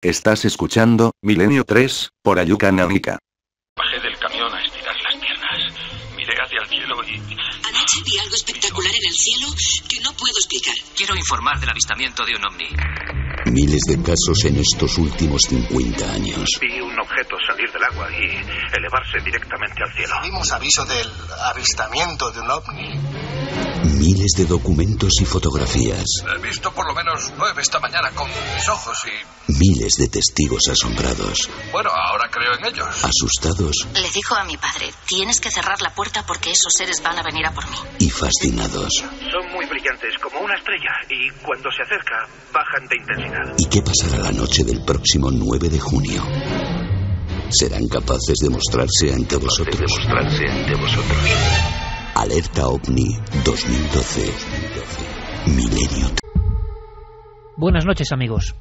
Estás escuchando Milenio 3, por Ayuka Nanika. Bajé del camión a estirar las piernas. Miré hacia el cielo y... Anoche vi algo espectacular en el cielo que no puedo explicar. Quiero informar del avistamiento de un ovni. Miles de casos en estos últimos 50 años. Vi un objeto salir del agua y elevarse directamente al cielo. Dimos aviso del avistamiento de un ovni. Miles de documentos y fotografías. He visto por lo menos 9 esta mañana con mis ojos y... Miles de testigos asombrados. Bueno, ahora creo en ellos. Asustados. Le dijo a mi padre, tienes que cerrar la puerta porque esos seres van a venir a por mí. Y fascinados. Son muy brillantes, como una estrella, y cuando se acerca, bajan de intensidad. ¿Y qué pasará la noche del próximo 9 de junio? ¿Serán capaces de mostrarse ante vosotros? Alerta OVNI 2012. Milenio. Buenas noches, amigos.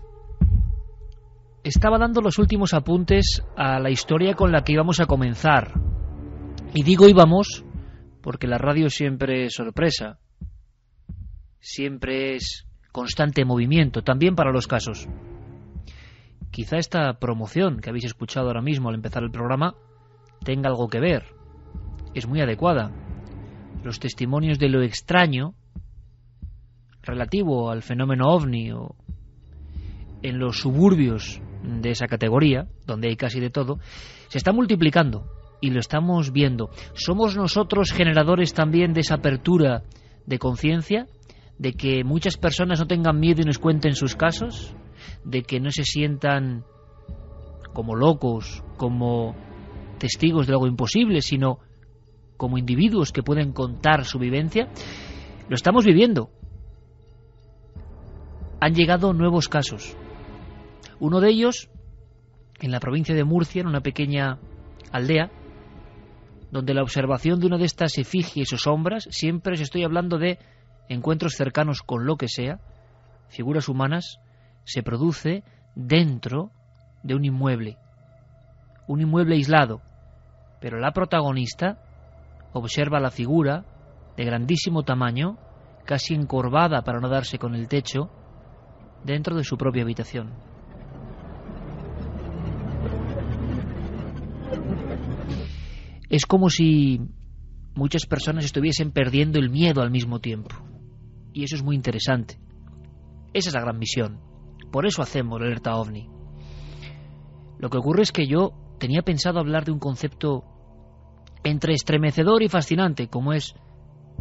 Estaba dando los últimos apuntes a la historia con la que íbamos a comenzar. Y digo íbamos porque la radio siempre es sorpresa. Siempre es constante movimiento, también para los casos. Quizá esta promoción que habéis escuchado ahora mismo al empezar el programa tenga algo que ver. Es muy adecuada. Los testimonios de lo extraño relativo al fenómeno ovni o en los suburbios de esa categoría, donde hay casi de todo, se está multiplicando y lo estamos viendo. ¿Somos nosotros generadores también de esa apertura de conciencia? ¿De que muchas personas no tengan miedo y nos cuenten sus casos? ¿De que no se sientan como locos, como testigos de algo imposible, sino como individuos que pueden contar su vivencia? Lo estamos viviendo. Han llegado nuevos casos. Uno de ellos, en la provincia de Murcia, en una pequeña aldea, donde la observación de una de estas efigies o sombras, siempre os estoy hablando de encuentros cercanos con lo que sea, figuras humanas, se produce dentro de un inmueble aislado, pero la protagonista observa la figura de grandísimo tamaño, casi encorvada para no darse con el techo, dentro de su propia habitación. Es como si muchas personas estuviesen perdiendo el miedo al mismo tiempo. Y eso es muy interesante. Esa es la gran misión. Por eso hacemos la alerta OVNI. Lo que ocurre es que yo tenía pensado hablar de un concepto entre estremecedor y fascinante, como es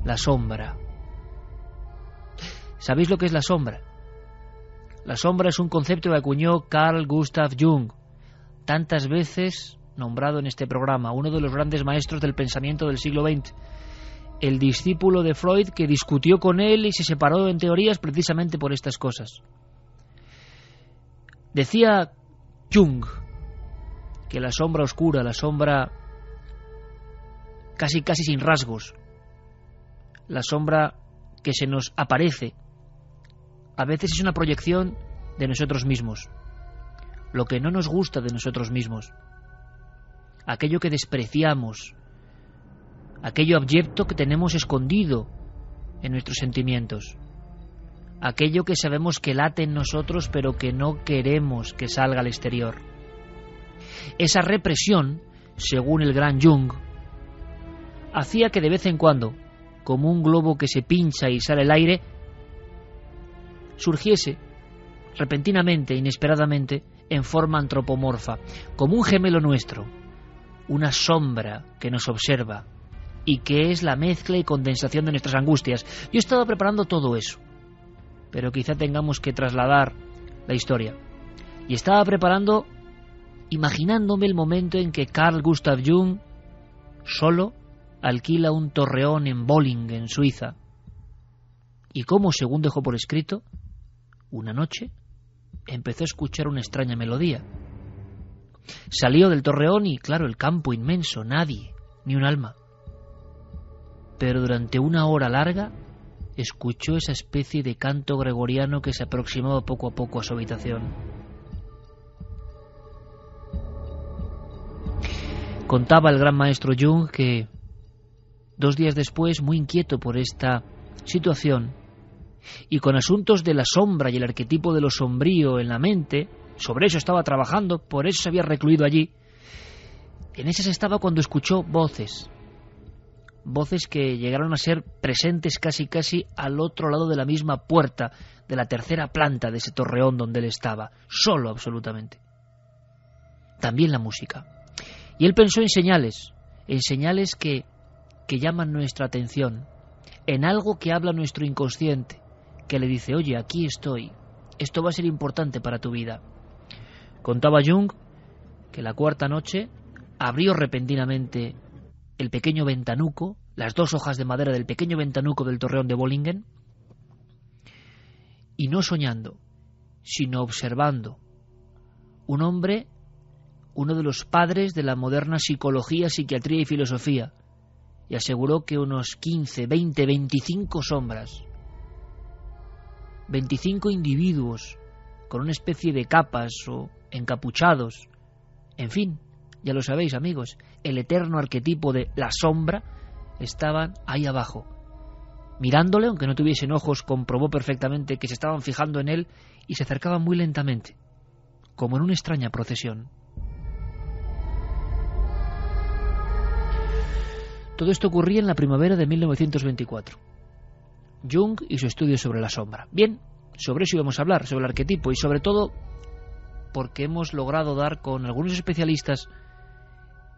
la sombra. ¿Sabéis lo que es la sombra? La sombra es un concepto que acuñó Carl Gustav Jung, tantas veces nombrado en este programa, uno de los grandes maestros del pensamiento del siglo XX, el discípulo de Freud que discutió con él y se separó en teorías precisamente por estas cosas. Decía Jung que la sombra oscura, la sombra casi sin rasgos, la sombra que se nos aparece, a veces es una proyección de nosotros mismos, lo que no nos gusta de nosotros mismos, aquello que despreciamos, aquello abyecto que tenemos escondido en nuestros sentimientos, aquello que sabemos que late en nosotros pero que no queremos que salga al exterior. Esa represión, según el gran Jung, hacía que de vez en cuando, como un globo que se pincha y sale al aire, surgiese repentinamente, inesperadamente, en forma antropomorfa, como un gemelo nuestro, una sombra que nos observa y que es la mezcla y condensación de nuestras angustias. Yo estaba preparando todo eso, pero quizá tengamos que trasladar la historia. Y estaba preparando, imaginándome el momento en que Carl Gustav Jung, solo, alquila un torreón en Bolling, en Suiza, y cómo, según dejó por escrito, una noche empezó a escuchar una extraña melodía. Salió del torreón y, claro, el campo inmenso, nadie, ni un alma. Pero durante una hora larga escuchó esa especie de canto gregoriano que se aproximaba poco a poco a su habitación. Contaba el gran maestro Jung que 2 días después, muy inquieto por esta situación y con asuntos de la sombra y el arquetipo de lo sombrío en la mente, sobre eso estaba trabajando, por eso se había recluido allí. En esas estaba cuando escuchó voces que llegaron a ser presentes casi al otro lado de la misma puerta de la tercera planta de ese torreón donde él estaba, solo absolutamente. También la música. Y él pensó en señales que llaman nuestra atención, en algo que habla nuestro inconsciente, que le dice, oye, aquí estoy, esto va a ser importante para tu vida. Contaba Jung que la cuarta noche abrió repentinamente el pequeño ventanuco, las 2 hojas de madera del pequeño ventanuco del torreón de Bollingen, y no soñando, sino observando, un hombre, uno de los padres de la moderna psicología, psiquiatría y filosofía, y aseguró que unos 15, 20, 25 sombras, 25 individuos con una especie de capas o encapuchados, en fin, ya lo sabéis, amigos, el eterno arquetipo de la sombra, estaban ahí abajo. Mirándole, aunque no tuviesen ojos, comprobó perfectamente que se estaban fijando en él y se acercaban muy lentamente, como en una extraña procesión. Todo esto ocurría en la primavera de 1924. Jung y su estudio sobre la sombra. Bien, sobre eso íbamos a hablar, sobre el arquetipo, y sobre todo porque hemos logrado dar con algunos especialistas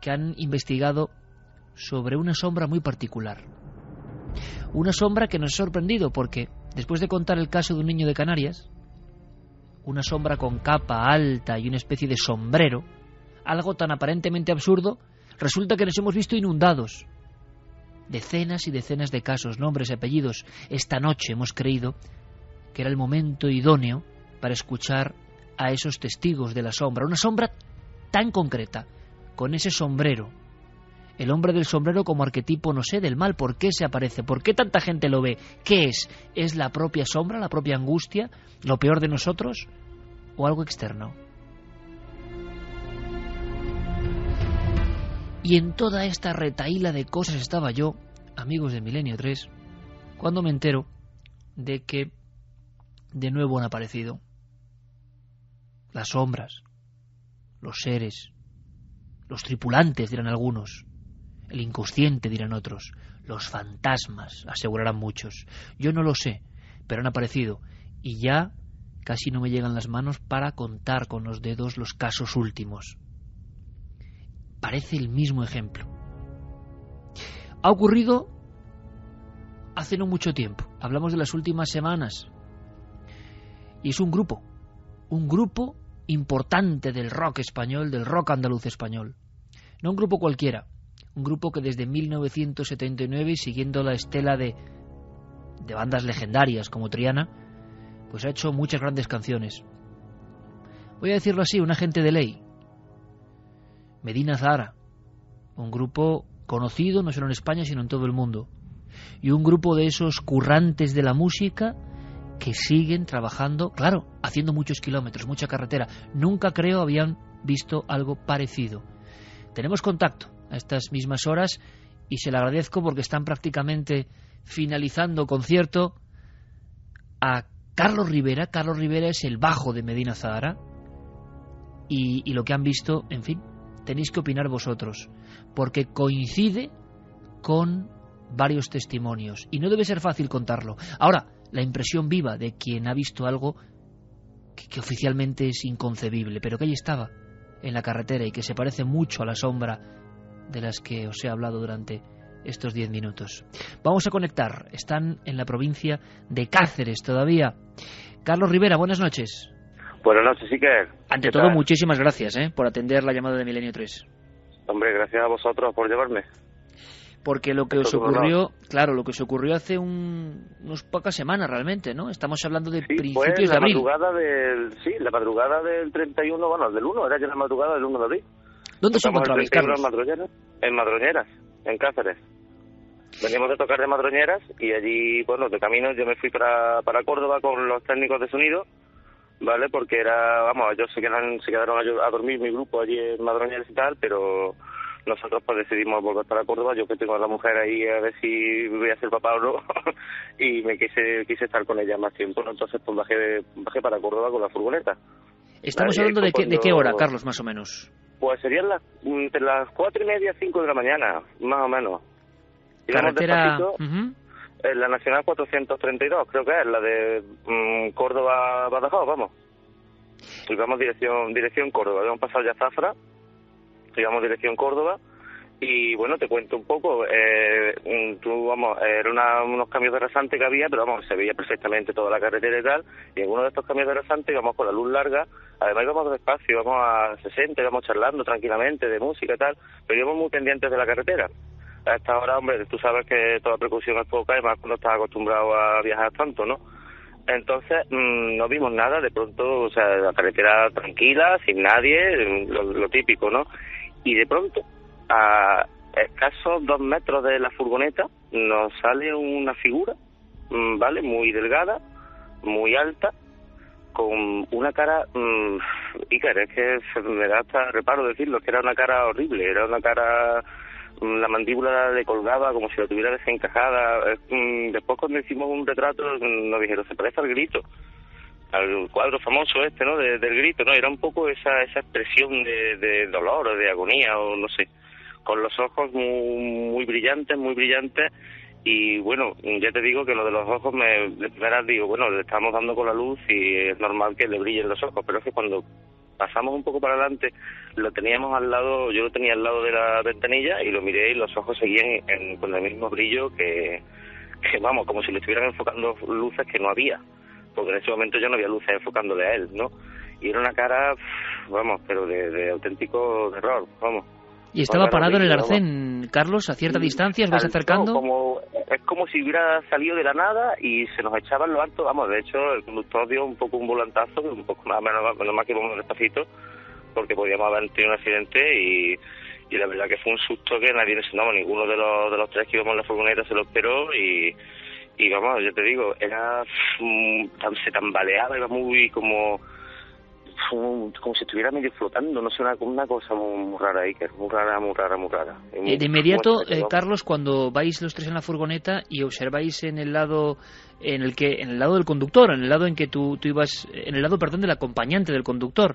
que han investigado sobre una sombra muy particular. Una sombra que nos ha sorprendido porque, después de contar el caso de un niño de Canarias, una sombra con capa alta y una especie de sombrero, algo tan aparentemente absurdo, resulta que nos hemos visto inundados. Decenas y decenas de casos, nombres y apellidos. Esta noche hemos creído que era el momento idóneo para escuchar a esos testigos de la sombra. Una sombra tan concreta, con ese sombrero. El hombre del sombrero como arquetipo, no sé, del mal. ¿Por qué se aparece? ¿Por qué tanta gente lo ve? ¿Qué es? ¿Es la propia sombra, la propia angustia, lo peor de nosotros? ¿O algo externo? Y en toda esta retahíla de cosas estaba yo, amigos de Milenio 3, cuando me entero de que de nuevo han aparecido las sombras, los seres, los tripulantes, dirán algunos, el inconsciente, dirán otros, los fantasmas, asegurarán muchos. Yo no lo sé, pero han aparecido, y ya casi no me llegan las manos para contar con los dedos los casos últimos. Parece el mismo ejemplo. Ha ocurrido hace no mucho tiempo. Hablamos de las últimas semanas. Y es un grupo importante del rock español, del rock andaluz español. No un grupo cualquiera. Un grupo que desde 1979, siguiendo la estela de bandas legendarias como Triana, pues ha hecho muchas grandes canciones. Voy a decirlo así, un agente de ley. Medina Zahara, un grupo conocido no solo en España sino en todo el mundo, y un grupo de esos currantes de la música que siguen trabajando, claro, haciendo muchos kilómetros, mucha carretera. Nunca creo habían visto algo parecido. Tenemos contacto a estas mismas horas y se le agradezco porque están prácticamente finalizando concierto a Carlos Rivera. Carlos Rivera es el bajo de Medina Zahara y lo que han visto, en fin, tenéis que opinar vosotros, porque coincide con varios testimonios y no debe ser fácil contarlo. Ahora, la impresión viva de quien ha visto algo que oficialmente es inconcebible, pero que ahí estaba, en la carretera, y que se parece mucho a la sombra de las que os he hablado durante estos 10 minutos. Vamos a conectar. Están en la provincia de Cáceres todavía. Carlos Rivera, buenas noches. Buenas noches, Iker. Ante todo, muchísimas gracias por atender la llamada de Milenio 3. Hombre, gracias a vosotros por llevarme. Porque lo que os ocurrió, claro, lo que os ocurrió hace unas pocas semanas realmente, ¿no? Estamos hablando de principios de abril. La madrugada del 31, bueno, del 1, era ya la madrugada del 1 de abril. ¿Dónde os encontrabais, Carlos? En Madroñeras, en Cáceres. Veníamos de tocar de Madroñeras y allí, bueno, de camino yo me fui para Córdoba con los técnicos de sonido, ¿vale? Porque ellos se quedaron a dormir, mi grupo allí en Madroñeras y tal, pero nosotros pues decidimos volver para Córdoba. Yo que tengo a la mujer ahí a ver si voy a ser papá o no y me quise estar con ella más tiempo, ¿no? Entonces pues bajé para Córdoba con la furgoneta. Estamos Vale, hablando de qué hora, Carlos, más o menos. Pues serían entre las 4:30 y 5 de la mañana, más o menos. Carretera... En la Nacional 432, creo que es, la de Córdoba-Badajoz, vamos. Y vamos dirección Córdoba. Habíamos pasado ya Zafra, íbamos dirección Córdoba. Y bueno, te cuento un poco. Eran unos cambios de rasante que había, pero vamos, se veía perfectamente toda la carretera y tal. Y en uno de estos cambios de rasante íbamos con la luz larga. Además íbamos despacio, íbamos a 60, íbamos charlando tranquilamente de música y tal. Pero íbamos muy pendientes de la carretera. A esta hora, hombre, tú sabes que toda precaución es poca, y más cuando estás acostumbrado a viajar tanto, ¿no? Entonces, no vimos nada, de pronto, o sea, la carretera tranquila, sin nadie, lo típico, ¿no? Y de pronto, a escasos 2 metros de la furgoneta, nos sale una figura, ¿vale? Muy delgada, muy alta, con una cara, Iker, es que me da hasta reparo decirlo, que era una cara horrible, era una cara... La mandíbula le colgaba como si la tuviera desencajada. Después cuando hicimos un retrato nos dijeron, se parece al Grito, al cuadro famoso ¿no? Del Grito, ¿no? Era un poco esa expresión de dolor o de agonía o no sé, con los ojos muy brillantes, y bueno, ya te digo que lo de los ojos de primera digo, bueno, le estamos dando con la luz y es normal que le brillen los ojos, pero es que cuando pasamos un poco para adelante, lo teníamos al lado, yo lo tenía al lado de la ventanilla y lo miré y los ojos seguían con el mismo brillo que vamos, como si le estuvieran enfocando luces que no había, porque en ese momento ya no había luces enfocándole a él, ¿no? Y era una cara, vamos, pero de auténtico terror, vamos. ¿Y estaba parado en el arcén, Carlos, a cierta distancia? ¿Os vais acercando? Es como si hubiera salido de la nada y se nos echaba en lo alto. Vamos, de hecho, el conductor dio un poco un volantazo, un poco menos más que íbamos despacito, porque podíamos haber tenido un accidente y la verdad que fue un susto que nadie ninguno de los tres que íbamos en la furgoneta se lo esperó y vamos, yo te digo, se tambaleaba, iba muy como si estuviera medio flotando, no sé, una cosa muy rara, Iker, muy rara. De inmediato, Carlos, cuando vais los tres en la furgoneta y observáis en el lado del conductor, en el lado en que tú ibas, en el lado, perdón, del acompañante del conductor,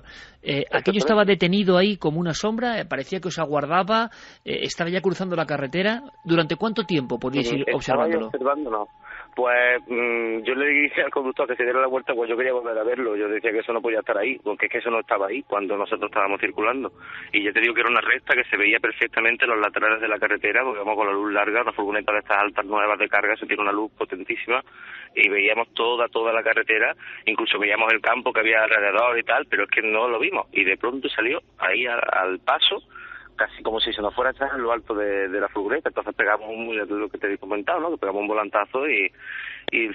aquello estaba detenido ahí como una sombra, parecía que os aguardaba, estaba ya cruzando la carretera. ¿Durante cuánto tiempo podíais ir observándolo? Pues yo le dije al conductor que se diera la vuelta, pues yo quería volver a verlo. Yo decía que eso no podía estar ahí, porque es que eso no estaba ahí cuando nosotros estábamos circulando. Y yo te digo que era una recta que se veía perfectamente los laterales de la carretera, porque vamos con la luz larga, una furgoneta de estas altas nuevas de carga, se tiene una luz potentísima, y veíamos toda la carretera, incluso veíamos el campo que había alrededor y tal, pero es que no lo vimos. Y de pronto salió ahí al paso, casi como si se nos fuera a echar en lo alto de la furgoneta. Entonces pegamos lo que te he comentado, ¿no? Que pegamos un volantazo y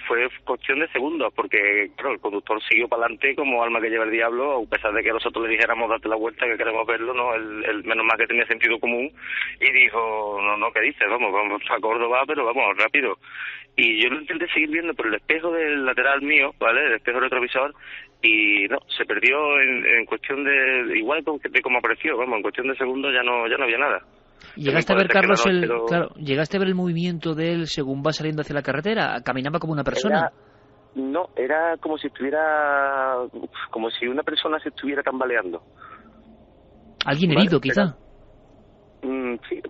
fue cuestión de segundos, porque claro, el conductor siguió para adelante como alma que lleva el diablo, a pesar de que nosotros le dijéramos date la vuelta que queremos verlo, ¿no? Él menos mal que tenía sentido común y dijo, no, ¿qué dices? Vamos a Córdoba, pero vamos, rápido. Y yo lo intenté seguir viendo por el espejo del lateral mío, ¿vale? El espejo retrovisor, y no, se perdió en cuestión de, igual de como apareció, vamos, en cuestión de segundos ya no había nada. ¿Llegaste a ver, Carlos, llegaste a ver el movimiento de él según va saliendo hacia la carretera? ¿Caminaba como una persona? Era como si como si una persona se estuviera tambaleando. ¿Alguien herido, quizá? Sí,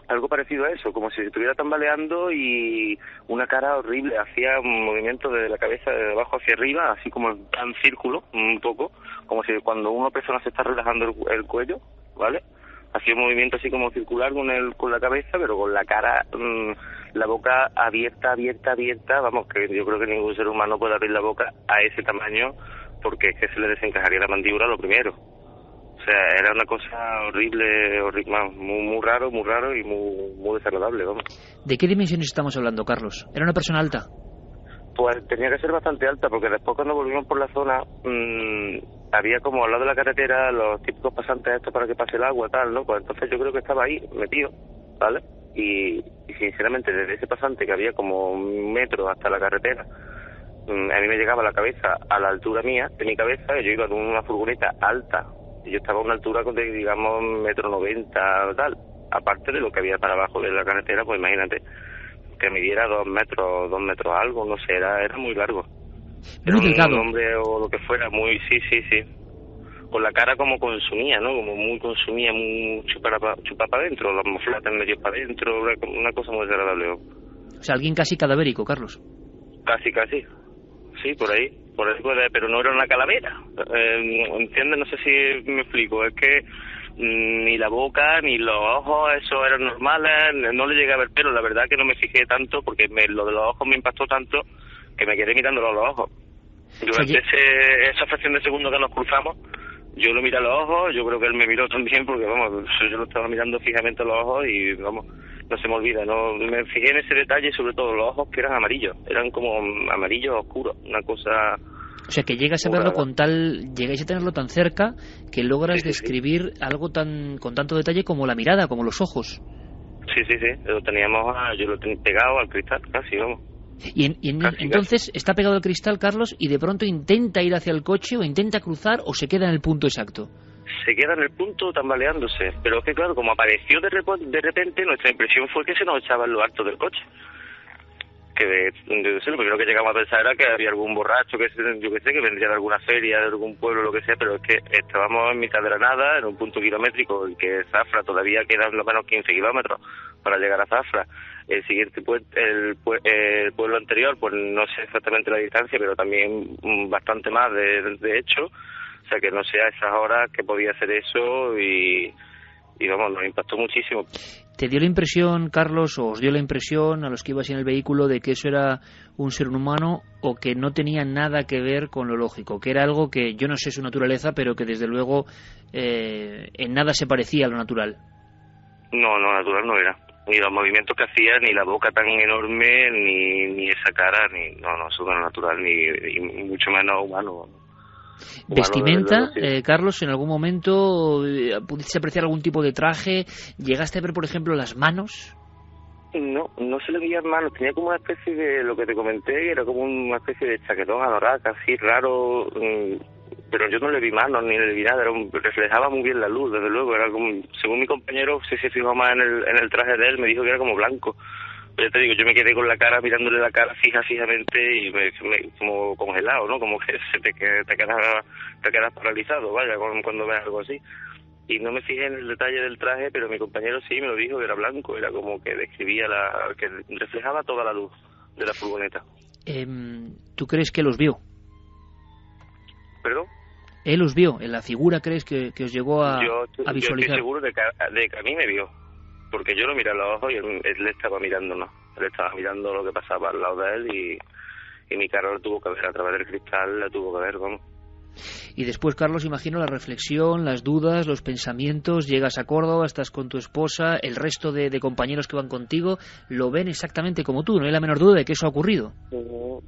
algo parecido a eso, como si se estuviera tambaleando y una cara horrible, hacía un movimiento de la cabeza de abajo hacia arriba, así como en círculo, un poco, como si cuando una persona se está relajando el cuello, ¿vale? Hacía un movimiento así como circular con la cabeza, pero con la cara, la boca abierta, vamos, que yo creo que ningún ser humano puede abrir la boca a ese tamaño, porque es que se le desencajaría la mandíbula lo primero. O sea, era una cosa horrible, muy raro y muy desagradable, vamos. ¿De qué dimensiones estamos hablando, Carlos? ¿Era una persona alta? Pues tenía que ser bastante alta, porque después cuando volvimos por la zona, había como al lado de la carretera los típicos pasantes estos para que pase el agua, tal, ¿no? Pues entonces yo creo que estaba ahí, metido, ¿vale? Y sinceramente, desde ese pasante que había como 1 metro hasta la carretera, a mí me llegaba la cabeza a la altura mía, de mi cabeza, y yo iba en una furgoneta alta, y yo estaba a una altura de, digamos, 1,90 m, tal. Aparte de lo que había para abajo de la carretera, pues imagínate, que midiera 2 metros algo, no sé, era muy largo. Era muy delgado. Un hombre o lo que fuera, sí. con la cara como consumía, ¿no? Como muy consumía, muy chupada para adentro, los mofletes medio para adentro, una cosa muy desagradable. O sea, alguien casi cadavérico, Carlos. Casi. Sí, por ahí puede, pero no era una calavera. ¿Entiendes? No sé si me explico. Es que ni la boca ni los ojos, eso eran normales, no le llegué a ver pelo. La verdad que no me fijé tanto porque lo de los ojos me impactó tanto que me quedé mirándolo a los ojos. Durante esa fracción de segundo que nos cruzamos, yo lo miré a los ojos, yo creo que él me miró también porque, vamos, yo lo estaba mirando fijamente a los ojos y, vamos, no se me olvida, no me fijé en ese detalle, sobre todo los ojos que eran amarillos, eran como amarillos oscuros, una cosa... O sea, que llegas a verlo llegáis a tenerlo tan cerca que logras describir algo con tanto detalle como la mirada, como los ojos. Sí, lo teníamos, yo lo tenía pegado al cristal, casi, vamos. Entonces está pegado al cristal, Carlos, y de pronto intenta ir hacia el coche o intenta cruzar o se queda en el punto exacto. Se queda en el punto tambaleándose, pero es que claro, como apareció de repente, nuestra impresión fue que se nos echaba en lo alto del coche. Lo primero que llegamos a pensar era que había algún borracho, que vendría de alguna feria, de algún pueblo, lo que sea, pero es que estábamos en mitad de la nada, en un punto kilométrico, y que Zafra todavía quedan lo menos 15 kilómetros para llegar a Zafra. El siguiente el pueblo anterior, pues no sé exactamente la distancia, pero también bastante más de hecho, o sea que no sé a esas horas que podía hacer eso y vamos, nos impactó muchísimo. ¿Te dio la impresión, Carlos, o os dio la impresión a los que ibas en el vehículo de que eso era un ser humano o que no tenía nada que ver con lo lógico? Que era algo que, yo no sé su naturaleza, pero que desde luego en nada se parecía a lo natural. No, natural no era. Ni los movimientos que hacía, ni la boca tan enorme, ni esa cara, eso no era natural, ni mucho menos humano. ¿Vestimenta, Carlos, en algún momento pudiste apreciar algún tipo de traje? ¿Llegaste a ver, por ejemplo, las manos? No se le veían manos, tenía como una especie de, lo que te comenté, que era como una especie de chaquetón anorak, así raro, pero yo no le vi manos ni le vi nada, reflejaba muy bien la luz, desde luego, era como, según mi compañero, si se fijó más en el traje de él, me dijo que era como blanco. Pero ya te digo, yo me quedé con la cara, mirándole la cara fijamente y me como congelado, ¿no? Como que te quedas paralizado, vaya, cuando ves algo así. Y no me fijé en el detalle del traje, pero mi compañero sí me lo dijo, que era blanco, era como que describía que reflejaba toda la luz de la furgoneta. ¿Tú crees que los vio? ¿Perdón? ¿Él los vio? ¿En la figura crees que os llegó a visualizar? Yo estoy seguro de que a mí me vio. Porque yo lo miré a los ojos y él estaba mirándonos. Él estaba mirando lo que pasaba al lado de él y mi cara lo tuvo que ver a través del cristal, la tuvo que ver, vamos. Y después, Carlos, imagino la reflexión, las dudas, los pensamientos. Llegas a Córdoba, estás con tu esposa, el resto de compañeros que van contigo lo ven exactamente como tú. No hay la menor duda de que eso ha ocurrido.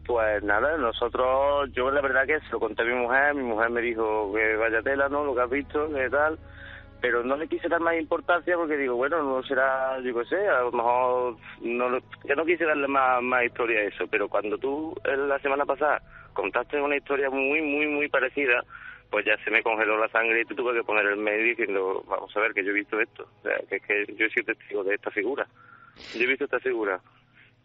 Pues nada, yo la verdad que se lo conté a mi mujer me dijo que vaya tela, ¿no? Lo que has visto, que tal. Pero no le quise dar más importancia porque digo, bueno, no será, yo qué sé, a lo mejor yo no quise darle más historia a eso, pero cuando tú la semana pasada contaste una historia muy, muy, muy parecida, pues ya se me congeló la sangre y te tuve que poner el medio diciendo, vamos a ver que yo he visto esto, o sea, que es que yo he sido testigo de esta figura, yo he visto esta figura.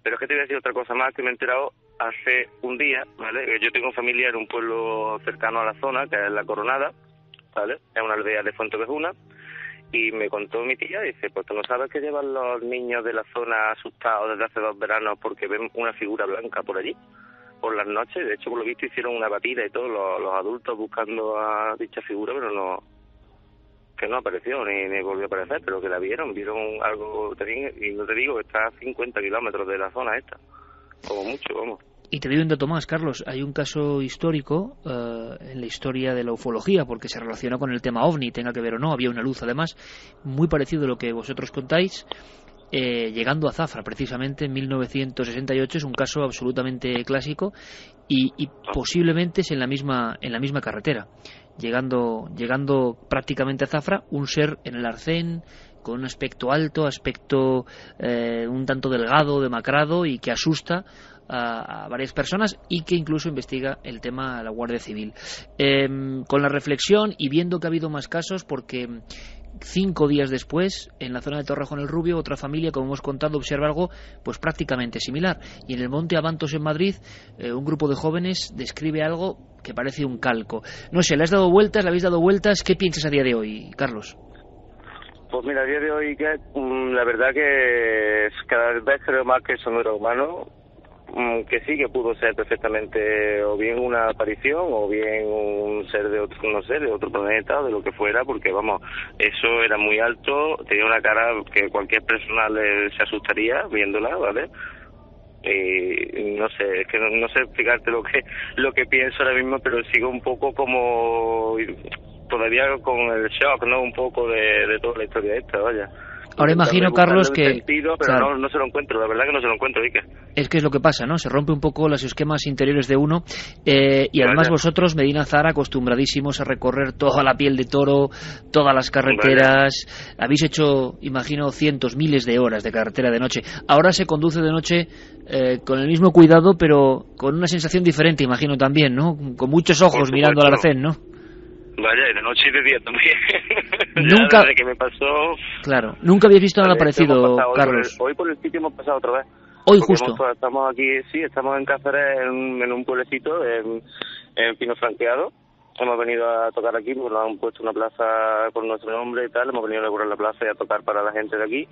Pero es que te voy a decir otra cosa más que me he enterado hace un día, ¿vale? Yo tengo familia en un pueblo cercano a la zona, que es La Coronada, ¿vale? Es una aldea de Fuentevejuna, y me contó mi tía, dice, pues tú no sabes que llevan los niños de la zona asustados desde hace 2 veranos porque ven una figura blanca por allí, por las noches. De hecho, por lo visto hicieron una batida y todos los adultos buscando a dicha figura, pero no apareció ni volvió a aparecer, pero que la vieron algo también, y no te digo que está a 50 kilómetros de la zona esta, como mucho, vamos. Y te doy un dato más, Carlos. Hay un caso histórico en la historia de la ufología, porque se relaciona con el tema OVNI, tenga que ver o no. Había una luz, además, muy parecido a lo que vosotros contáis, llegando a Zafra, precisamente, en 1968. Es un caso absolutamente clásico y posiblemente es en la misma carretera. Llegando prácticamente a Zafra, un ser en el arcén, con un aspecto alto, un tanto delgado, demacrado y que asusta a varias personas y que incluso investiga el tema la Guardia Civil. Con la reflexión y viendo que ha habido más casos, porque 5 días después, en la zona de Torrejón el Rubio, otra familia, como hemos contado, observa algo pues prácticamente similar. Y en el Monte Abantos en Madrid, un grupo de jóvenes describe algo que parece un calco. No sé, ¿le habéis dado vueltas? ¿Qué piensas a día de hoy, Carlos? Pues mira, a día de hoy, la verdad que cada vez creo más que eso no era humano, que sí, que pudo ser perfectamente o bien una aparición o bien un ser de otro, no sé, de otro planeta o de lo que fuera, porque vamos, eso era muy alto, tenía una cara que cualquier persona se asustaría viéndola, ¿vale? No sé, es que no sé explicarte lo que pienso ahora mismo, pero sigo un poco como todavía con el shock, ¿no? Un poco de toda la historia esta, vaya. Ahora imagino, Carlos, que... Sentido, pero claro, no se lo encuentro, la verdad que no se lo encuentro, Iker. Es que es lo que pasa, ¿no? Se rompe un poco los esquemas interiores de uno, y además vosotros, Medina Azahara, acostumbradísimos a recorrer toda la piel de toro, todas las carreteras, habéis hecho, imagino, cientos, miles de horas de carretera de noche. Ahora se conduce de noche con el mismo cuidado, pero con una sensación diferente, imagino también, ¿no? Con muchos ojos mirando al arcén, ¿no? Vaya, y de noche y de día también. Nunca. Desde que me pasó. Claro, nunca habías visto nada parecido, Carlos. Hoy por el sitio hemos pasado otra vez. Hoy justo. Estamos aquí, sí, estamos en Cáceres, en un pueblecito, en Pino Franqueado. Hemos venido a tocar aquí, porque nos han puesto una plaza con nuestro nombre y tal. Hemos venido a inaugurar la plaza y a tocar para la gente de aquí.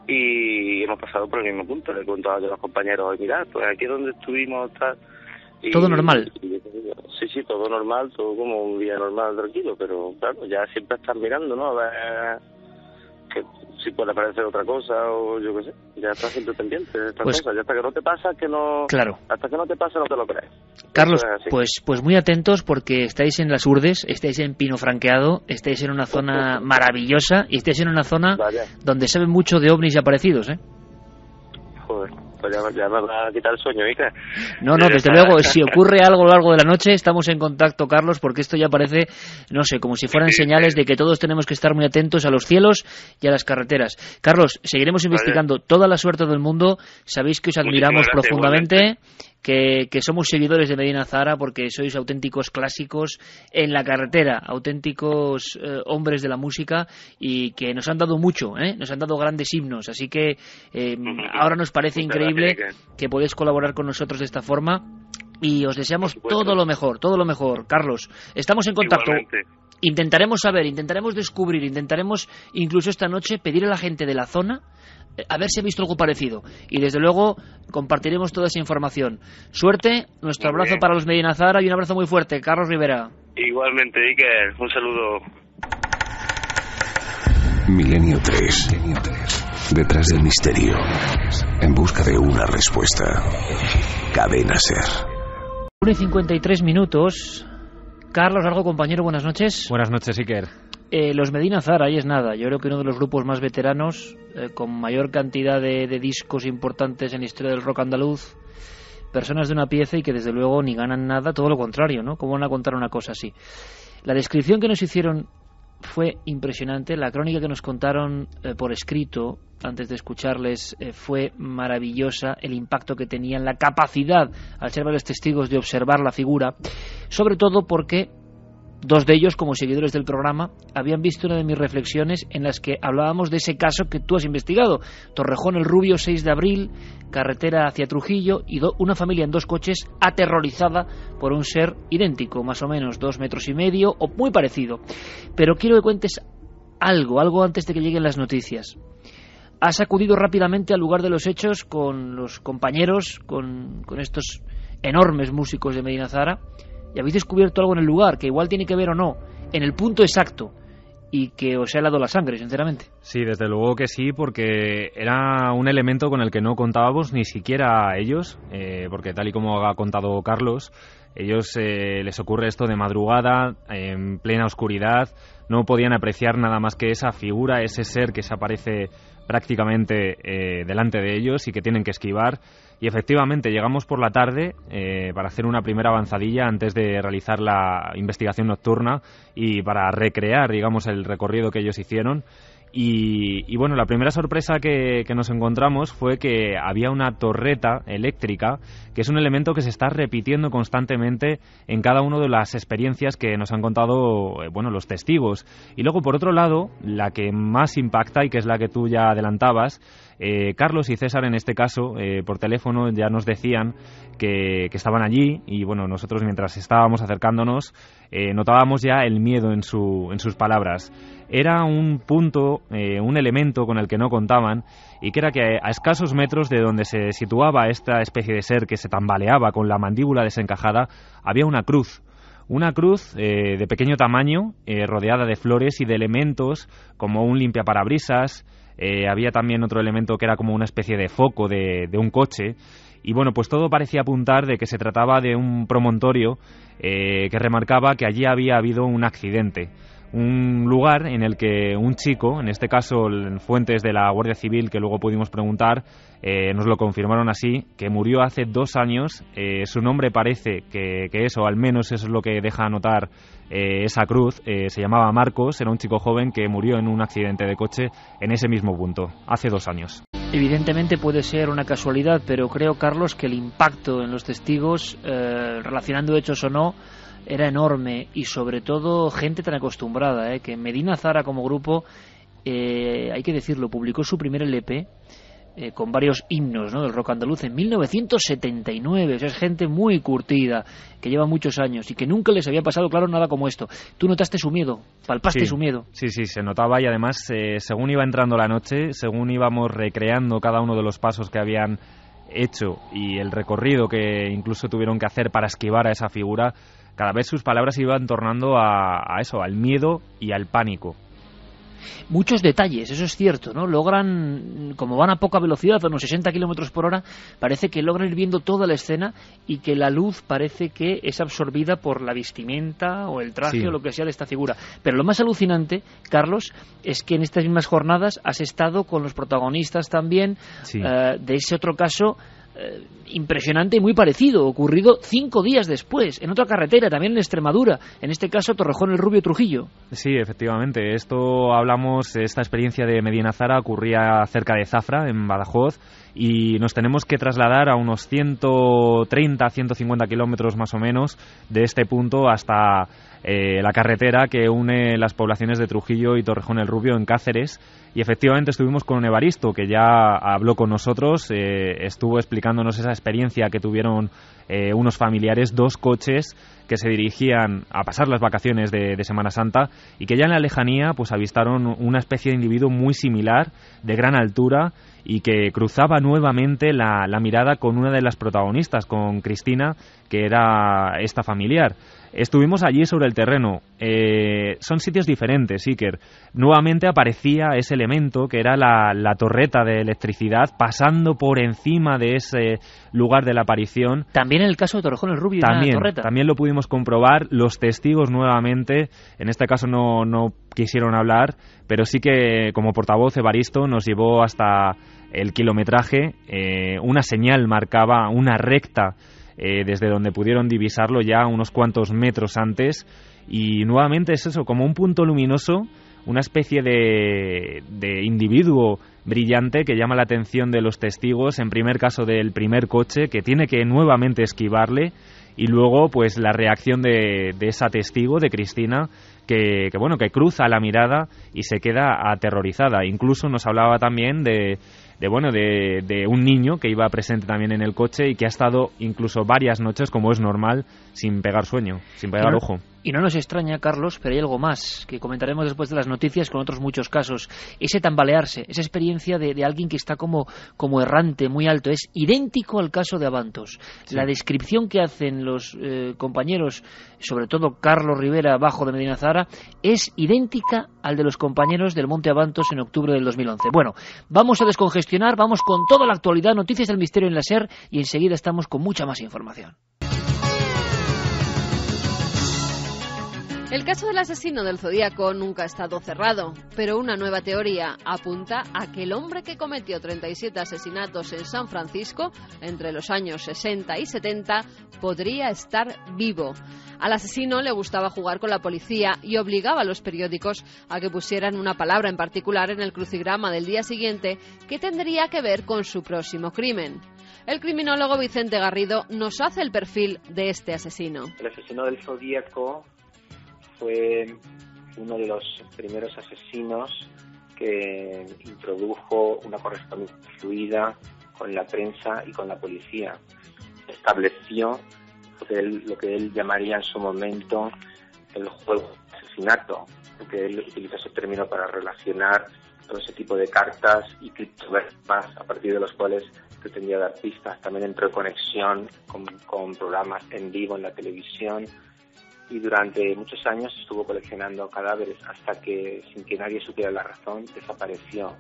Y hemos pasado por el mismo punto. Le he contado a los compañeros, hoy mirad, pues aquí es donde estuvimos, tal. Todo normal. Sí, todo normal, todo como un día normal, tranquilo, pero claro, ya siempre estás mirando, ¿no? A ver que si puede aparecer otra cosa o yo qué sé, ya estás siempre pendiente de estas cosas, ya hasta que no te pasa, que no... Claro. Hasta que no te pasa no te lo crees. Carlos, pues muy atentos porque estáis en las Urdes, estáis en Pino Franqueado, estáis en una zona maravillosa y estáis en una zona donde saben mucho de ovnis y aparecidos, ¿eh? Joder. Pues ya me va a quitar el sueño, Iker. No, desde luego, si ocurre algo a lo largo de la noche, estamos en contacto, Carlos, porque esto ya parece, no sé, como si fueran señales de que todos tenemos que estar muy atentos a los cielos y a las carreteras. Carlos, seguiremos investigando. Toda la suerte del mundo. Sabéis que os admiramos profundamente, que somos seguidores de Medina Azahara porque sois auténticos clásicos en la carretera, auténticos hombres de la música y que nos han dado mucho, nos han dado grandes himnos. Así que ahora nos parece increíble que podéis colaborar con nosotros de esta forma y os deseamos todo lo mejor, Carlos. Estamos en contacto. Igualmente. Intentaremos saber, intentaremos descubrir, intentaremos incluso esta noche pedir a la gente de la zona a ver si ha visto algo parecido y desde luego compartiremos toda esa información. Suerte, nuestro abrazo para los Medina Azahara y un abrazo muy fuerte, Carlos Rivera. Igualmente, Iker, un saludo. Milenio 3. Detrás del misterio, en busca de una respuesta. Cadena SER. 1:53. Carlos Largo, compañero, buenas noches. Buenas noches, Iker. Los Medina Azahara, ahí es nada. Yo creo que uno de los grupos más veteranos, con mayor cantidad de discos importantes en la historia del rock andaluz, personas de una pieza y que desde luego ni ganan nada, todo lo contrario, ¿no? ¿Cómo van a contar una cosa así? La descripción que nos hicieron fue impresionante, la crónica que nos contaron por escrito antes de escucharles fue maravillosa, el impacto que tenían, la capacidad, al ser varios testigos, de observar la figura, sobre todo porque dos de ellos, como seguidores del programa, habían visto una de mis reflexiones en las que hablábamos de ese caso que tú has investigado, Torrejón el Rubio, 6 de abril, carretera hacia Trujillo, y una familia en 2 coches aterrorizada por un ser idéntico, más o menos 2,5 metros o muy parecido. Pero quiero que cuentes algo antes de que lleguen las noticias. Has acudido rápidamente al lugar de los hechos con los compañeros, con estos enormes músicos de Medina Azahara, y habéis descubierto algo en el lugar que igual tiene que ver o no, en el punto exacto, y que os ha helado la sangre, sinceramente. Sí, desde luego que sí, porque era un elemento con el que no contábamos ni siquiera ellos, porque tal y como ha contado Carlos, ellos les ocurre esto de madrugada, en plena oscuridad, no podían apreciar nada más que esa figura, ese ser que se aparece prácticamente delante de ellos y que tienen que esquivar. Y efectivamente llegamos por la tarde para hacer una primera avanzadilla antes de realizar la investigación nocturna y para recrear, digamos, el recorrido que ellos hicieron. Y bueno, la primera sorpresa que nos encontramos fue que había una torreta eléctrica, que es un elemento que se está repitiendo constantemente en cada una de las experiencias que nos han contado los testigos. Y luego, por otro lado, la que más impacta, y que es la que tú ya adelantabas, Carlos y César, en este caso, por teléfono ya nos decían que estaban allí, y bueno, nosotros mientras estábamos acercándonos notábamos ya el miedo en sus palabras. Era un punto, un elemento con el que no contaban, y que era que a escasos metros de donde se situaba esta especie de ser que se tambaleaba con la mandíbula desencajada, había una cruz. Una cruz de pequeño tamaño, rodeada de flores y de elementos como un limpiaparabrisas. Había también otro elemento que era como una especie de foco de un coche. Y bueno, pues todo parecía apuntar de que se trataba de un promontorio que remarcaba que allí había habido un accidente. Un lugar en el que un chico, en este caso en fuentes de la Guardia Civil que luego pudimos preguntar, nos lo confirmaron así, que murió hace 2 años. Su nombre parece que eso, al menos eso es lo que deja notar esa cruz. Se llamaba Marcos, era un chico joven que murió en un accidente de coche en ese mismo punto, hace 2 años. Evidentemente puede ser una casualidad, pero creo, Carlos, que el impacto en los testigos, relacionando hechos o no, era enorme, y sobre todo gente tan acostumbrada, que Medina Zara como grupo, hay que decirlo, publicó su primer LP con varios himnos, ¿no?, del rock andaluz en 1979. O sea, es gente muy curtida, que lleva muchos años y que nunca les había pasado, claro, nada como esto. Tú notaste su miedo, palpaste su miedo. Sí, se notaba, y además según iba entrando la noche, según íbamos recreando cada uno de los pasos que habían hecho y el recorrido que incluso tuvieron que hacer para esquivar a esa figura, cada vez sus palabras iban tornando a eso, al miedo y al pánico. Muchos detalles, eso es cierto, ¿no? Logran, como van a poca velocidad, a unos 60 kilómetros por hora, parece que logran ir viendo toda la escena, y que la luz parece que es absorbida por la vestimenta o el traje o lo que sea de esta figura. Pero lo más alucinante, Carlos, es que en estas mismas jornadas has estado con los protagonistas también de ese otro caso impresionante y muy parecido, ocurrido 5 días después, en otra carretera, también en Extremadura, en este caso Torrejón el Rubio, Trujillo. Sí, efectivamente, esta experiencia de Medina Zara ocurría cerca de Zafra, en Badajoz, y nos tenemos que trasladar a unos 130, 150 kilómetros más o menos de este punto hasta la carretera que une las poblaciones de Trujillo y Torrejón el Rubio en Cáceres. Y efectivamente estuvimos con Evaristo, que ya habló con nosotros, estuvo explicándonos esa experiencia que tuvieron unos familiares, 2 coches que se dirigían a pasar las vacaciones de Semana Santa, y que ya en la lejanía pues avistaron una especie de individuo muy similar, de gran altura, y que cruzaba nuevamente la mirada con una de las protagonistas, con Cristina, que era esta familiar. Estuvimos allí sobre el terreno. Son sitios diferentes, Iker. Nuevamente aparecía ese elemento que era la torreta de electricidad pasando por encima de ese lugar de la aparición. También en el caso de Torrejón el Rubio, también lo pudimos comprobar. Los testigos nuevamente, en este caso no quisieron hablar, pero sí que como portavoz Evaristo nos llevó hasta el kilometraje. Una señal marcaba una recta desde donde pudieron divisarlo ya unos cuantos metros antes, y nuevamente es eso, como un punto luminoso, una especie de individuo brillante que llama la atención de los testigos, en primer caso del primer coche, que tiene que nuevamente esquivarle, y luego pues la reacción de esa testigo, de Cristina, que cruza la mirada y se queda aterrorizada. Incluso nos hablaba también de un niño que iba presente también en el coche y que ha estado incluso varias noches, como es normal, sin pegar sueño, sin pegar ojo. Y no nos extraña, Carlos, pero hay algo más que comentaremos después de las noticias con otros muchos casos. Ese tambalearse, esa experiencia de alguien que está como errante, muy alto, es idéntico al caso de Abantos. Sí. La descripción que hacen los compañeros, sobre todo Carlos Rivera, bajo de Medina Zara, es idéntica al de los compañeros del Monte Abantos en octubre del 2011. Bueno, vamos a descongestionar, vamos con toda la actualidad, noticias del misterio en la SER, y enseguida estamos con mucha más información. El caso del asesino del Zodíaco nunca ha estado cerrado, pero una nueva teoría apunta a que el hombre que cometió 37 asesinatos en San Francisco entre los años 60 y 70 podría estar vivo. Al asesino le gustaba jugar con la policía y obligaba a los periódicos a que pusieran una palabra en particular en el crucigrama del día siguiente que tendría que ver con su próximo crimen. El criminólogo Vicente Garrido nos hace el perfil de este asesino. El asesino del Zodíaco fue uno de los primeros asesinos que introdujo una correspondencia fluida con la prensa y con la policía. Estableció lo que él llamaría en su momento el juego de asesinato, porque él utilizó ese término para relacionar todo ese tipo de cartas y criptogramas a partir de los cuales pretendía dar pistas. También entró en conexión con programas en vivo en la televisión y durante muchos años estuvo coleccionando cadáveres hasta que, sin que nadie supiera la razón, desapareció.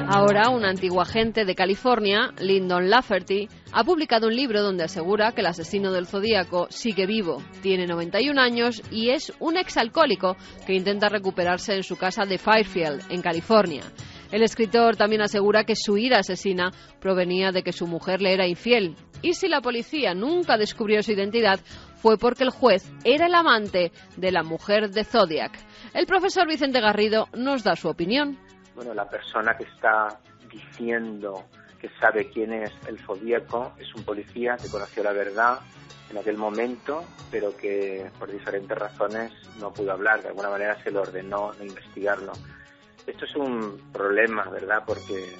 Ahora, un antiguo agente de California, Lyndon Lafferty, ha publicado un libro donde asegura que el asesino del Zodíaco sigue vivo, tiene 91 años y es un exalcohólico que intenta recuperarse en su casa de Fairfield, en California. El escritor también asegura que su ira asesina provenía de que su mujer le era infiel. Y si la policía nunca descubrió su identidad, fue porque el juez era el amante de la mujer de Zodiac. El profesor Vicente Garrido nos da su opinión. Bueno, la persona que está diciendo que sabe quién es el Zodíaco es un policía que conoció la verdad en aquel momento, pero que por diferentes razones no pudo hablar. De alguna manera se le ordenó no investigarlo. Esto es un problema, ¿verdad? Porque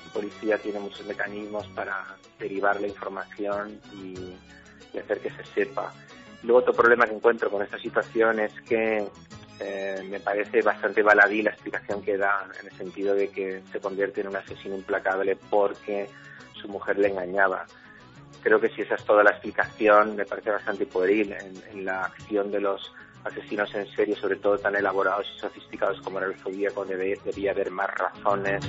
la policía tiene muchos mecanismos para derivar la información y hacer que se sepa. Luego otro problema que encuentro con esta situación es que me parece bastante baladí la explicación que da, en el sentido de que se convierte en un asesino implacable porque su mujer le engañaba. Creo que si esa es toda la explicación, me parece bastante pueril en la acción de los asesinos en serie, sobre todo tan elaborados y sofisticados como era el Zodíaco. Debía haber más razones.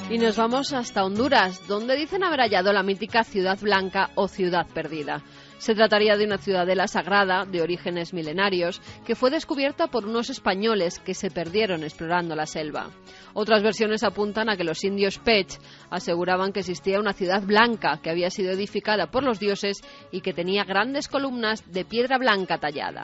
Y nos vamos hasta Honduras, donde dicen haber hallado la mítica Ciudad Blanca o Ciudad Perdida. Se trataría de una ciudadela sagrada de orígenes milenarios que fue descubierta por unos españoles que se perdieron explorando la selva. Otras versiones apuntan a que los indios Pech aseguraban que existía una ciudad blanca que había sido edificada por los dioses y que tenía grandes columnas de piedra blanca tallada.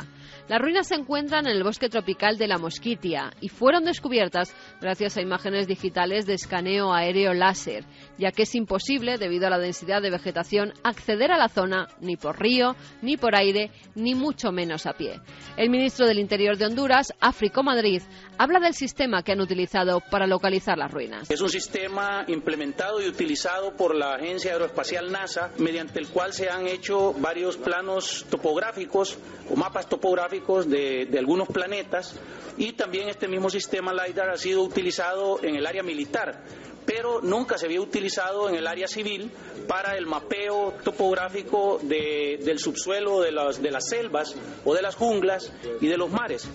Las ruinas se encuentran en el bosque tropical de la Mosquitia y fueron descubiertas gracias a imágenes digitales de escaneo aéreo láser, ya que es imposible, debido a la densidad de vegetación, acceder a la zona ni por río, ni por aire, ni mucho menos a pie. El ministro del Interior de Honduras, Áfrico Madrid, habla del sistema que han utilizado para localizar las ruinas. Es un sistema implementado y utilizado por la Agencia Aeroespacial NASA, mediante el cual se han hecho varios planos topográficos o mapas topográficos de algunos planetas, y también este mismo sistema LiDAR ha sido utilizado en el área militar, pero nunca se había utilizado en el área civil para el mapeo topográfico del subsuelo de las selvas o de las junglas y de los mares.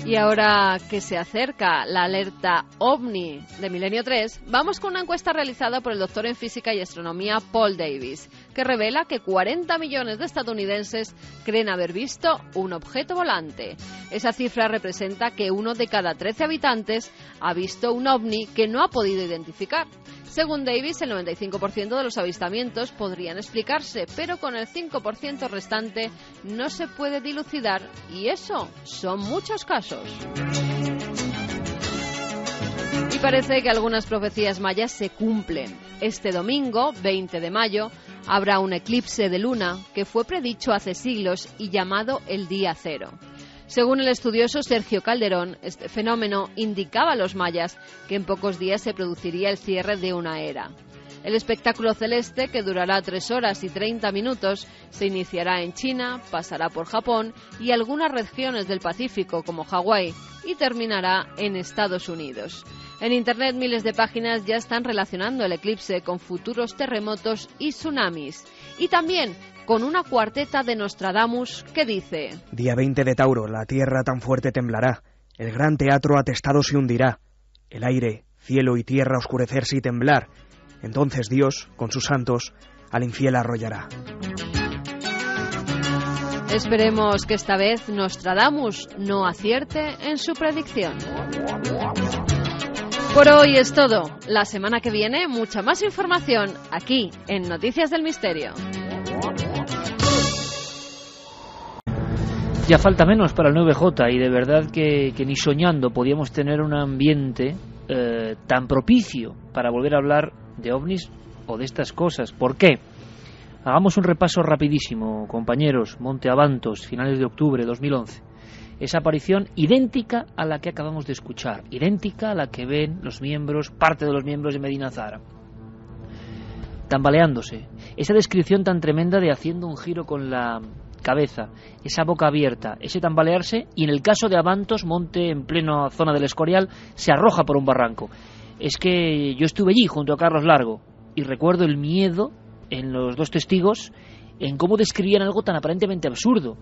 Y ahora que se acerca la alerta OVNI de Milenio 3, vamos con una encuesta realizada por el doctor en física y astronomía Paul Davis, que revela que 40 millones de estadounidenses creen haber visto un objeto volante. Esa cifra representa que 1 de cada 13 habitantes ha visto un OVNI que no ha podido identificar. Según Davis, el 95% de los avistamientos podrían explicarse, pero con el 5% restante no se puede dilucidar, y eso son muchos casos. Y parece que algunas profecías mayas se cumplen. Este domingo, 20 de mayo, habrá un eclipse de luna que fue predicho hace siglos y llamado el Día Cero. Según el estudioso Sergio Calderón, este fenómeno indicaba a los mayas que en pocos días se produciría el cierre de una era. El espectáculo celeste, que durará 3 horas y 30 minutos, se iniciará en China, pasará por Japón y algunas regiones del Pacífico como Hawái y terminará en Estados Unidos. En Internet miles de páginas ya están relacionando el eclipse con futuros terremotos y tsunamis. Y también con una cuarteta de Nostradamus que dice: Día 20 de Tauro, la tierra tan fuerte temblará, el gran teatro atestado se hundirá, el aire, cielo y tierra oscurecerse y temblar. Entonces Dios, con sus santos, al infiel arrollará. Esperemos que esta vez Nostradamus no acierte en su predicción. Por hoy es todo. La semana que viene, mucha más información aquí en Noticias del Misterio. Ya falta menos para el 9J y de verdad que ni soñando podíamos tener un ambiente tan propicio para volver a hablar de ovnis o de estas cosas. ¿Por qué? Hagamos un repaso rapidísimo, compañeros. Monte Avantos, finales de octubre de 2011. Esa aparición idéntica a la que acabamos de escuchar, idéntica a la que ven los miembros, parte de los miembros de Medina Zahara. Tambaleándose. Esa descripción tan tremenda de haciendo un giro con la cabeza, esa boca abierta, ese tambalearse, y en el caso de Avantos, Monte en plena zona del Escorial, se arroja por un barranco. Es que yo estuve allí junto a Carlos Largo y recuerdo el miedo en los dos testigos en cómo describían algo tan aparentemente absurdo.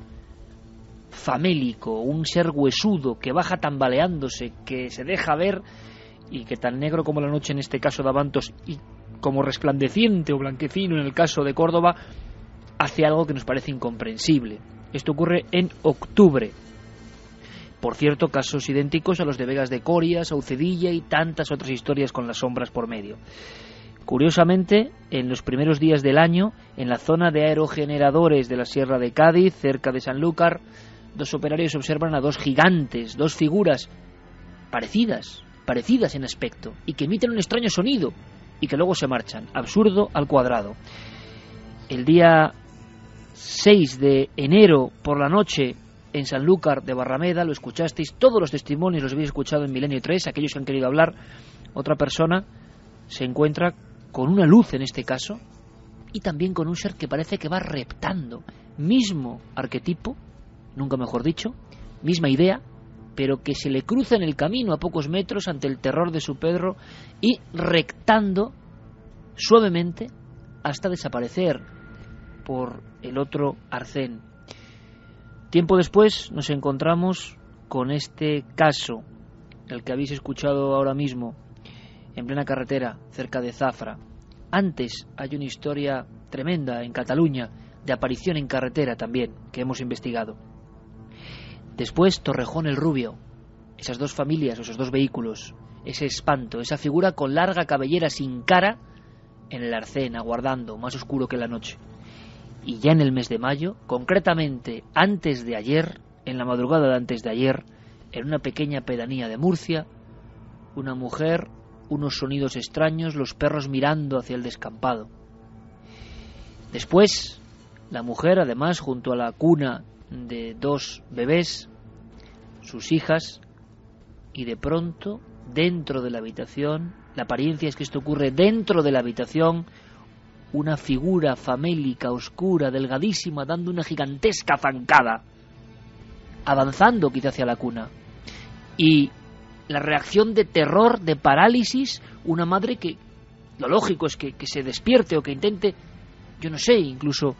Famélico, un ser huesudo que baja tambaleándose, que se deja ver y que tan negro como la noche en este caso de Avantos y como resplandeciente o blanquecino en el caso de Córdoba, hace algo que nos parece incomprensible. Esto ocurre en octubre. Por cierto, casos idénticos a los de Vegas de Coria, Saucedilla y tantas otras historias con las sombras por medio. Curiosamente, en los primeros días del año, en la zona de aerogeneradores de la Sierra de Cádiz, cerca de Sanlúcar, dos operarios observan a dos gigantes, dos figuras parecidas en aspecto, y que emiten un extraño sonido, y que luego se marchan. Absurdo al cuadrado. El día 6 de enero por la noche, en Sanlúcar de Barrameda, lo escuchasteis, todos los testimonios los habéis escuchado en Milenio 3, aquellos que han querido hablar. Otra persona se encuentra con una luz en este caso, y también con un ser que parece que va reptando. Mismo arquetipo, nunca mejor dicho, misma idea, pero que se le cruza en el camino a pocos metros ante el terror de su Pedro y rectando suavemente hasta desaparecer por el otro arcén. Tiempo después nos encontramos con este caso, el que habéis escuchado ahora mismo, en plena carretera, cerca de Zafra. Antes hay una historia tremenda en Cataluña, de aparición en carretera también, que hemos investigado. Después Torrejón el Rubio, esas dos familias, esos dos vehículos, ese espanto, esa figura con larga cabellera sin cara en el arcén, aguardando, más oscuro que la noche. Y ya en el mes de mayo, concretamente antes de ayer, en la madrugada de antes de ayer, en una pequeña pedanía de Murcia, una mujer, unos sonidos extraños, los perros mirando hacia el descampado. Después, la mujer, además, junto a la cuna de dos bebés, sus hijas, y de pronto, dentro de la habitación, la apariencia es que esto ocurre dentro de la habitación, una figura famélica, oscura, delgadísima, dando una gigantesca zancada, avanzando quizá hacia la cuna. Y la reacción de terror, de parálisis, una madre que lo lógico es que se despierte o que intente, yo no sé, incluso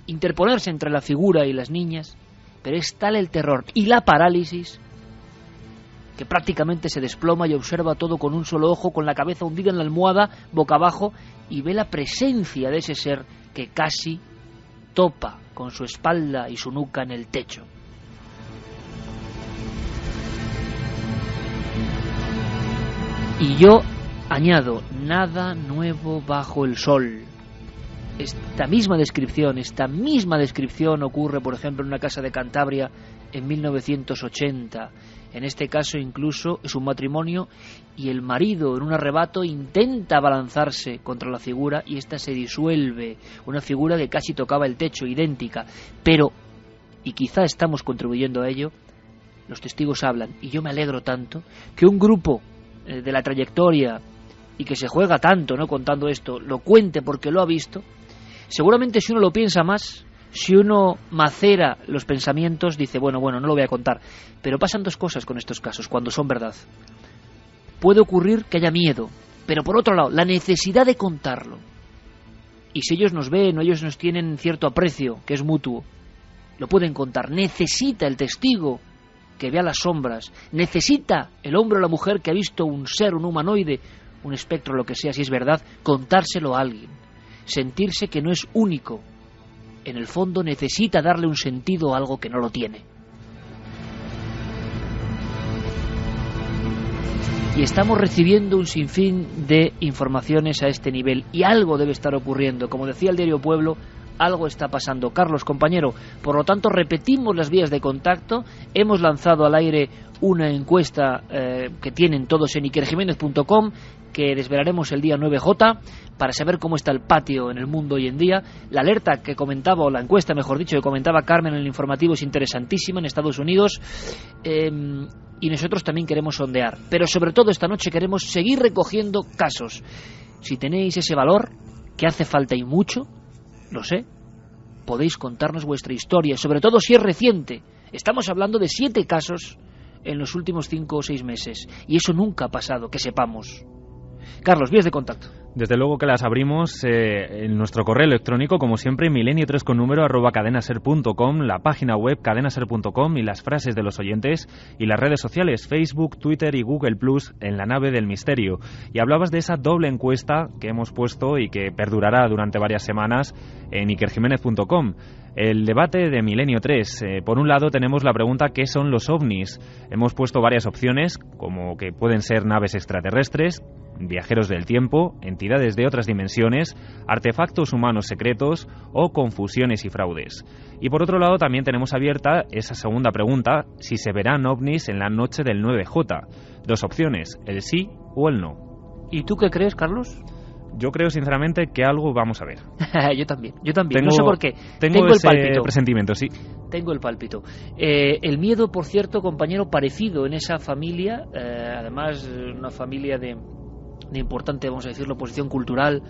interponerse entre la figura y las niñas, pero es tal el terror y la parálisis que prácticamente se desploma y observa todo con un solo ojo, con la cabeza hundida en la almohada, boca abajo, y ve la presencia de ese ser que casi topa con su espalda y su nuca en el techo. Y yo añado, nada nuevo bajo el sol. Esta misma descripción ocurre, por ejemplo, en una casa de Cantabria en 1980. En este caso incluso es un matrimonio y el marido en un arrebato intenta abalanzarse contra la figura y ésta se disuelve. Una figura que casi tocaba el techo, idéntica. Pero, y quizá estamos contribuyendo a ello, los testigos hablan, y yo me alegro tanto, que un grupo de la trayectoria y que se juega tanto, ¿no?, contando esto, lo cuente porque lo ha visto. Seguramente si uno lo piensa más, si uno macera los pensamientos, dice, bueno, no lo voy a contar. Pero pasan dos cosas con estos casos, cuando son verdad. Puede ocurrir que haya miedo, pero por otro lado, la necesidad de contarlo. Y si ellos nos ven o ellos nos tienen cierto aprecio, que es mutuo, lo pueden contar. Necesita el testigo que vea las sombras, necesita el hombre o la mujer que ha visto un ser, un humanoide, un espectro, lo que sea, si es verdad, contárselo a alguien. sentirse que no es único. En el fondo necesita darle un sentido a algo que no lo tiene. Y estamos recibiendo un sinfín de informaciones a este nivel, y algo debe estar ocurriendo. Como decía el diario Pueblo, algo está pasando. Carlos, compañero, por lo tanto repetimos las vías de contacto. Hemos lanzado al aire una encuesta que tienen todos en ikerjiménez.com, que desvelaremos el día 9J, para saber cómo está el patio en el mundo hoy en día. La alerta que comentaba, o la encuesta mejor dicho, que comentaba Carmen en el informativo es interesantísima en Estados Unidos, y nosotros también queremos sondear, pero sobre todo esta noche queremos seguir recogiendo casos. Si tenéis ese valor, que hace falta y mucho, lo sé, podéis contarnos vuestra historia, sobre todo si es reciente. Estamos hablando de 7 casos en los últimos 5 o 6 meses, y eso nunca ha pasado, que sepamos. Carlos, vías de contacto. Desde luego que las abrimos en nuestro correo electrónico, como siempre, milenio3 con número @cadenaser.com, la página web cadenaser.com y las frases de los oyentes, y las redes sociales Facebook, Twitter y Google Plus en la nave del misterio. Y hablabas de esa doble encuesta que hemos puesto y que perdurará durante varias semanas en ikerjiménez.com. El debate de Milenio 3. Por un lado tenemos la pregunta ¿qué son los ovnis? Hemos puesto varias opciones, como que pueden ser naves extraterrestres, viajeros del tiempo, entidades de otras dimensiones, artefactos humanos secretos o confusiones y fraudes. Y por otro lado también tenemos abierta esa segunda pregunta, si se verán ovnis en la noche del 9J. 2 opciones, el sí o el no. ¿Y tú qué crees, Carlos? Yo creo sinceramente que algo vamos a ver. Yo también. No sé por qué. Tengo ese el pálpito. Presentimiento, sí. Tengo el pálpito. El miedo, por cierto, compañero, parecido en esa familia, además una familia de importante, vamos a decirlo, posición cultural.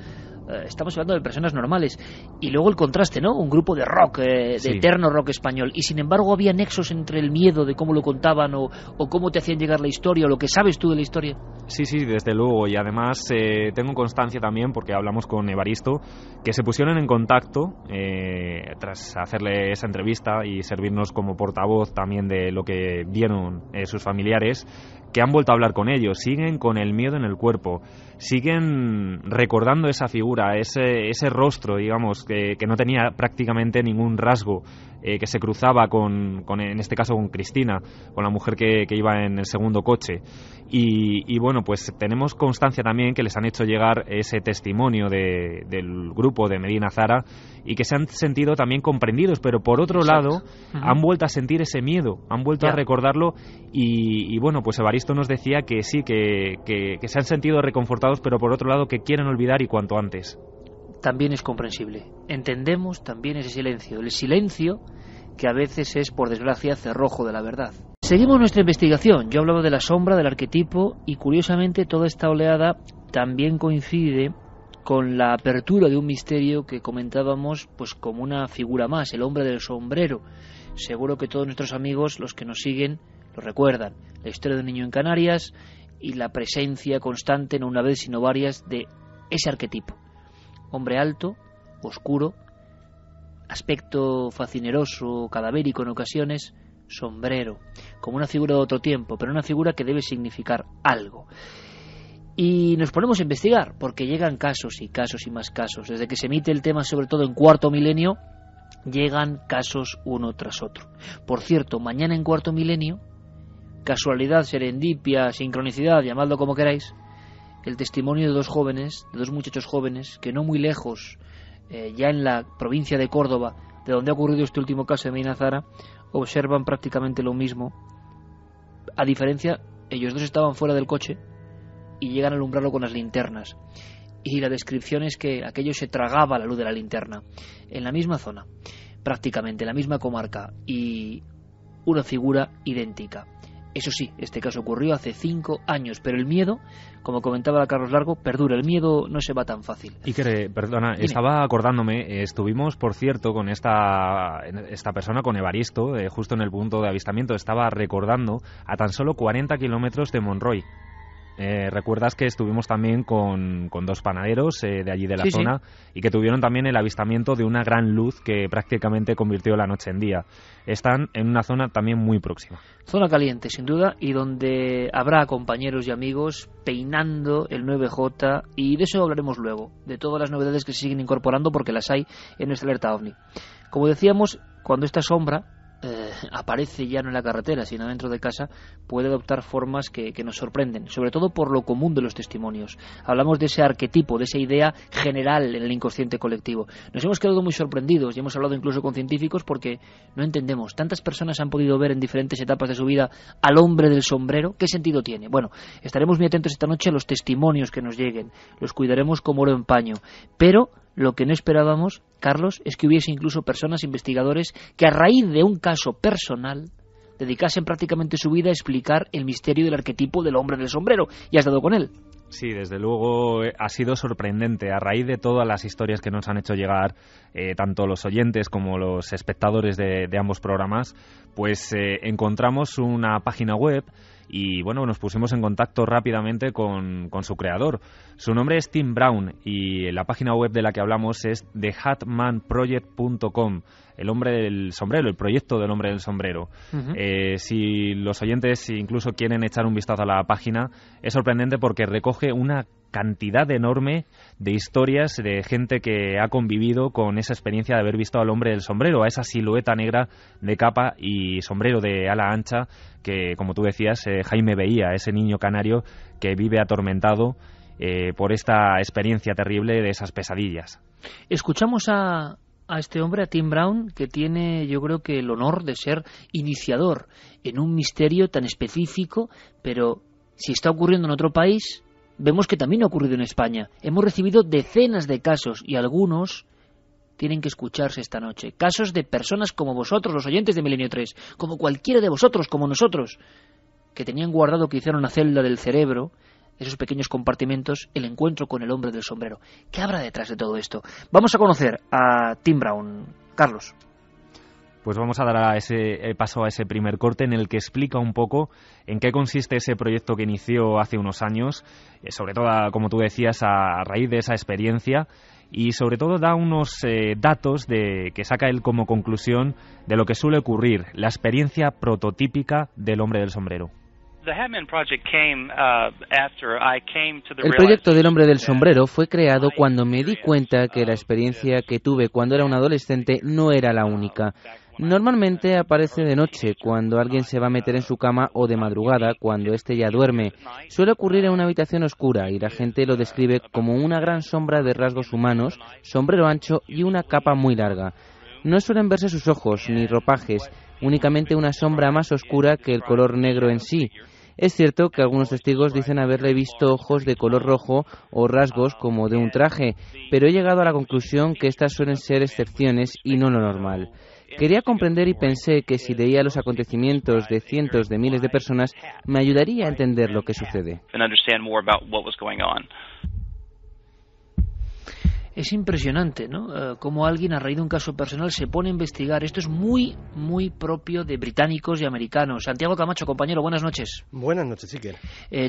Estamos hablando de personas normales. Y luego el contraste, ¿no? Un grupo de rock, de eterno rock español. Y sin embargo había nexos entre el miedo de cómo lo contaban o cómo te hacían llegar la historia o lo que sabes tú de la historia. Sí, desde luego. Y además tengo constancia también, porque hablamos con Evaristo, que se pusieron en contacto tras hacerle esa entrevista y servirnos como portavoz también de lo que vieron sus familiares, que han vuelto a hablar con ellos, siguen con el miedo en el cuerpo, siguen recordando esa figura, ese rostro, digamos, que no tenía prácticamente ningún rasgo, que se cruzaba con, en este caso, con Cristina, con la mujer que iba en el segundo coche. Y bueno, pues tenemos constancia también que les han hecho llegar ese testimonio del grupo de Medina Zara y que se han sentido también comprendidos, pero por otro lado han vuelto a sentir ese miedo, han vuelto a recordarlo y bueno, pues Evaristo nos decía que sí, que se han sentido reconfortados, pero por otro lado que quieren olvidar y cuanto antes. También es comprensible. Entendemos también ese silencio, el silencio que a veces es, por desgracia, cerrojo de la verdad. Seguimos nuestra investigación. Yo hablaba de la sombra, del arquetipo, y curiosamente toda esta oleada también coincide con la apertura de un misterio que comentábamos pues como una figura más, el hombre del sombrero. Seguro que todos nuestros amigos, los que nos siguen, lo recuerdan. La historia de un niño en Canarias y la presencia constante, no una vez sino varias, de ese arquetipo. Hombre alto, oscuro, aspecto fascineroso, cadavérico en ocasiones, sombrero, como una figura de otro tiempo, pero una figura que debe significar algo. Y nos ponemos a investigar, porque llegan casos y casos y más casos. Desde que se emite el tema, sobre todo en Cuarto Milenio, llegan casos uno tras otro. Por cierto, mañana en Cuarto Milenio, casualidad, serendipia, sincronicidad, llamadlo como queráis, el testimonio de 2 jóvenes, de 2 muchachos jóvenes, que no muy lejos, ya en la provincia de Córdoba, de donde ha ocurrido este último caso de Medina Zara, observan prácticamente lo mismo. A diferencia, ellos 2 estaban fuera del coche y llegan a alumbrarlo con las linternas. Y la descripción es que aquello se tragaba la luz de la linterna. En la misma zona, prácticamente, en la misma comarca, y una figura idéntica. Eso sí, este caso ocurrió hace 5 años, pero el miedo, como comentaba Carlos Largo, perdura. El miedo no se va tan fácil. Iker, perdona, dime. Estaba acordándome, estuvimos, por cierto, con esta persona, con Evaristo, justo en el punto de avistamiento, estaba recordando a tan solo 40 kilómetros de Monroy. Recuerdas que estuvimos también con dos panaderos de allí de la zona y que tuvieron también el avistamiento de una gran luz que prácticamente convirtió la noche en día. Están en una zona también muy próxima. Zona caliente, sin duda, y donde habrá compañeros y amigos peinando el 9J, y de eso hablaremos luego, de todas las novedades que se siguen incorporando, porque las hay en nuestra alerta OVNI. Como decíamos, cuando esta sombra aparece ya no en la carretera, sino dentro de casa, puede adoptar formas que nos sorprenden, sobre todo por lo común de los testimonios. Hablamos de ese arquetipo, de esa idea general en el inconsciente colectivo. Nos hemos quedado muy sorprendidos y hemos hablado incluso con científicos porque no entendemos. Tantas personas han podido ver en diferentes etapas de su vida al hombre del sombrero. ¿Qué sentido tiene? Bueno, estaremos muy atentos esta noche a los testimonios que nos lleguen. Los cuidaremos como oro en paño. Pero lo que no esperábamos, Carlos, es que hubiese incluso personas, investigadores, que a raíz de un caso personal dedicasen prácticamente su vida a explicar el misterio del arquetipo del hombre del sombrero. ¿Y has dado con él? Sí, desde luego ha sido sorprendente. A raíz de todas las historias que nos han hecho llegar tanto los oyentes como los espectadores de ambos programas, pues encontramos una página web y bueno, nos pusimos en contacto rápidamente con su creador. Su nombre es Tim Brown y la página web de la que hablamos es thehatmanproject.com, el hombre del sombrero, el proyecto del hombre del sombrero. Si los oyentes incluso quieren echar un vistazo a la página, es sorprendente porque recoge una cantidad enorme de historias de gente que ha convivido con esa experiencia de haber visto al hombre del sombrero, a esa silueta negra de capa y sombrero de ala ancha que, como tú decías, Jaime veía, ese niño canario que vive atormentado por esta experiencia terrible de esas pesadillas. Escuchamos a este hombre, a Tim Brown, que tiene, yo creo que el honor de ser iniciador en un misterio tan específico, pero si está ocurriendo en otro país, vemos que también ha ocurrido en España. Hemos recibido decenas de casos y algunos tienen que escucharse esta noche. Casos de personas como vosotros, los oyentes de Milenio 3, como cualquiera de vosotros, como nosotros, que tenían guardado, que hicieron una celda del cerebro, esos pequeños compartimentos, el encuentro con el hombre del sombrero. ¿Qué habrá detrás de todo esto? Vamos a conocer a Tim Brown. Carlos. Pues vamos a dar paso a ese primer corte en el que explica un poco en qué consiste ese proyecto que inició hace unos años, sobre todo, como tú decías, a raíz de esa experiencia, y sobre todo da unos datos que saca él como conclusión de lo que suele ocurrir, la experiencia prototípica del hombre del sombrero. El proyecto del hombre del sombrero fue creado cuando me di cuenta que la experiencia que tuve cuando era un adolescente no era la única. Normalmente aparece de noche, cuando alguien se va a meter en su cama, o de madrugada, cuando éste ya duerme. Suele ocurrir en una habitación oscura y la gente lo describe como una gran sombra de rasgos humanos, sombrero ancho y una capa muy larga. No suelen verse sus ojos ni ropajes, únicamente una sombra más oscura que el color negro en sí. Es cierto que algunos testigos dicen haberle visto ojos de color rojo o rasgos como de un traje, pero he llegado a la conclusión que estas suelen ser excepciones y no lo normal. Quería comprender y pensé que si leía los acontecimientos de cientos de miles de personas, me ayudaría a entender lo que sucede. Es impresionante, ¿no? Cómo alguien a raíz de un caso personal se pone a investigar. Esto es muy, muy propio de británicos y americanos. Santiago Camacho, compañero, buenas noches. Buenas noches, Iker.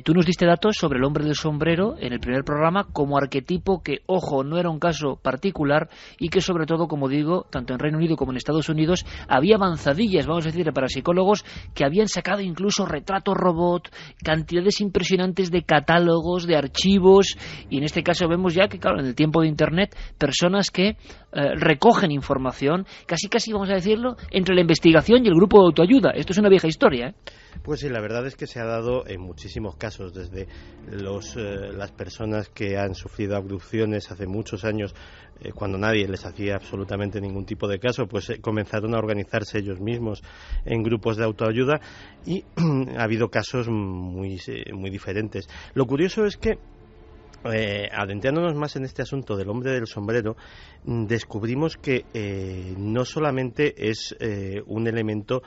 Tú nos diste datos sobre el hombre del sombrero en el primer programa como arquetipo que, ojo, no era un caso particular y que sobre todo, como digo, tanto en Reino Unido como en Estados Unidos había avanzadillas, vamos a decir, para psicólogos que habían sacado incluso retratos robot, cantidades impresionantes de catálogos, de archivos, y en este caso vemos ya que, claro, en el tiempo de Internet, personas que recogen información, casi vamos a decirlo, entre la investigación y el grupo de autoayuda. Esto es una vieja historia, ¿eh? Pues sí, la verdad es que se ha dado en muchísimos casos, desde las personas que han sufrido abducciones hace muchos años, cuando nadie les hacía absolutamente ningún tipo de caso, pues comenzaron a organizarse ellos mismos en grupos de autoayuda y ha habido casos muy diferentes. Lo curioso es que adentrándonos más en este asunto del hombre del sombrero, descubrimos que no solamente es un elemento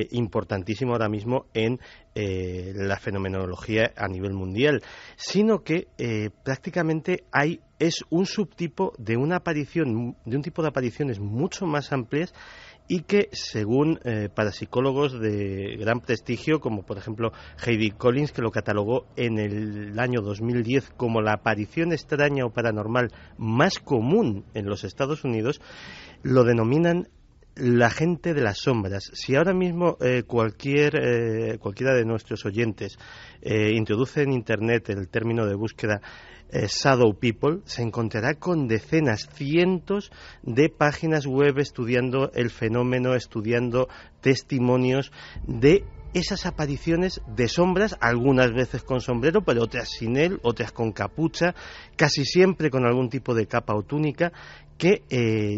importantísimo ahora mismo en la fenomenología a nivel mundial, sino que prácticamente es un subtipo de una aparición, de un tipo de apariciones mucho más amplias y que, según parapsicólogos de gran prestigio, como por ejemplo Heidi Collins, que lo catalogó en el año 2010 como la aparición extraña o paranormal más común en los Estados Unidos, lo denominan la gente de las sombras. Si ahora mismo cualquiera de nuestros oyentes introduce en Internet el término de búsqueda Shadow People, se encontrará con decenas, cientos de páginas web estudiando el fenómeno, estudiando testimonios de esas apariciones de sombras, algunas veces con sombrero, pero otras sin él, otras con capucha, casi siempre con algún tipo de capa o túnica, que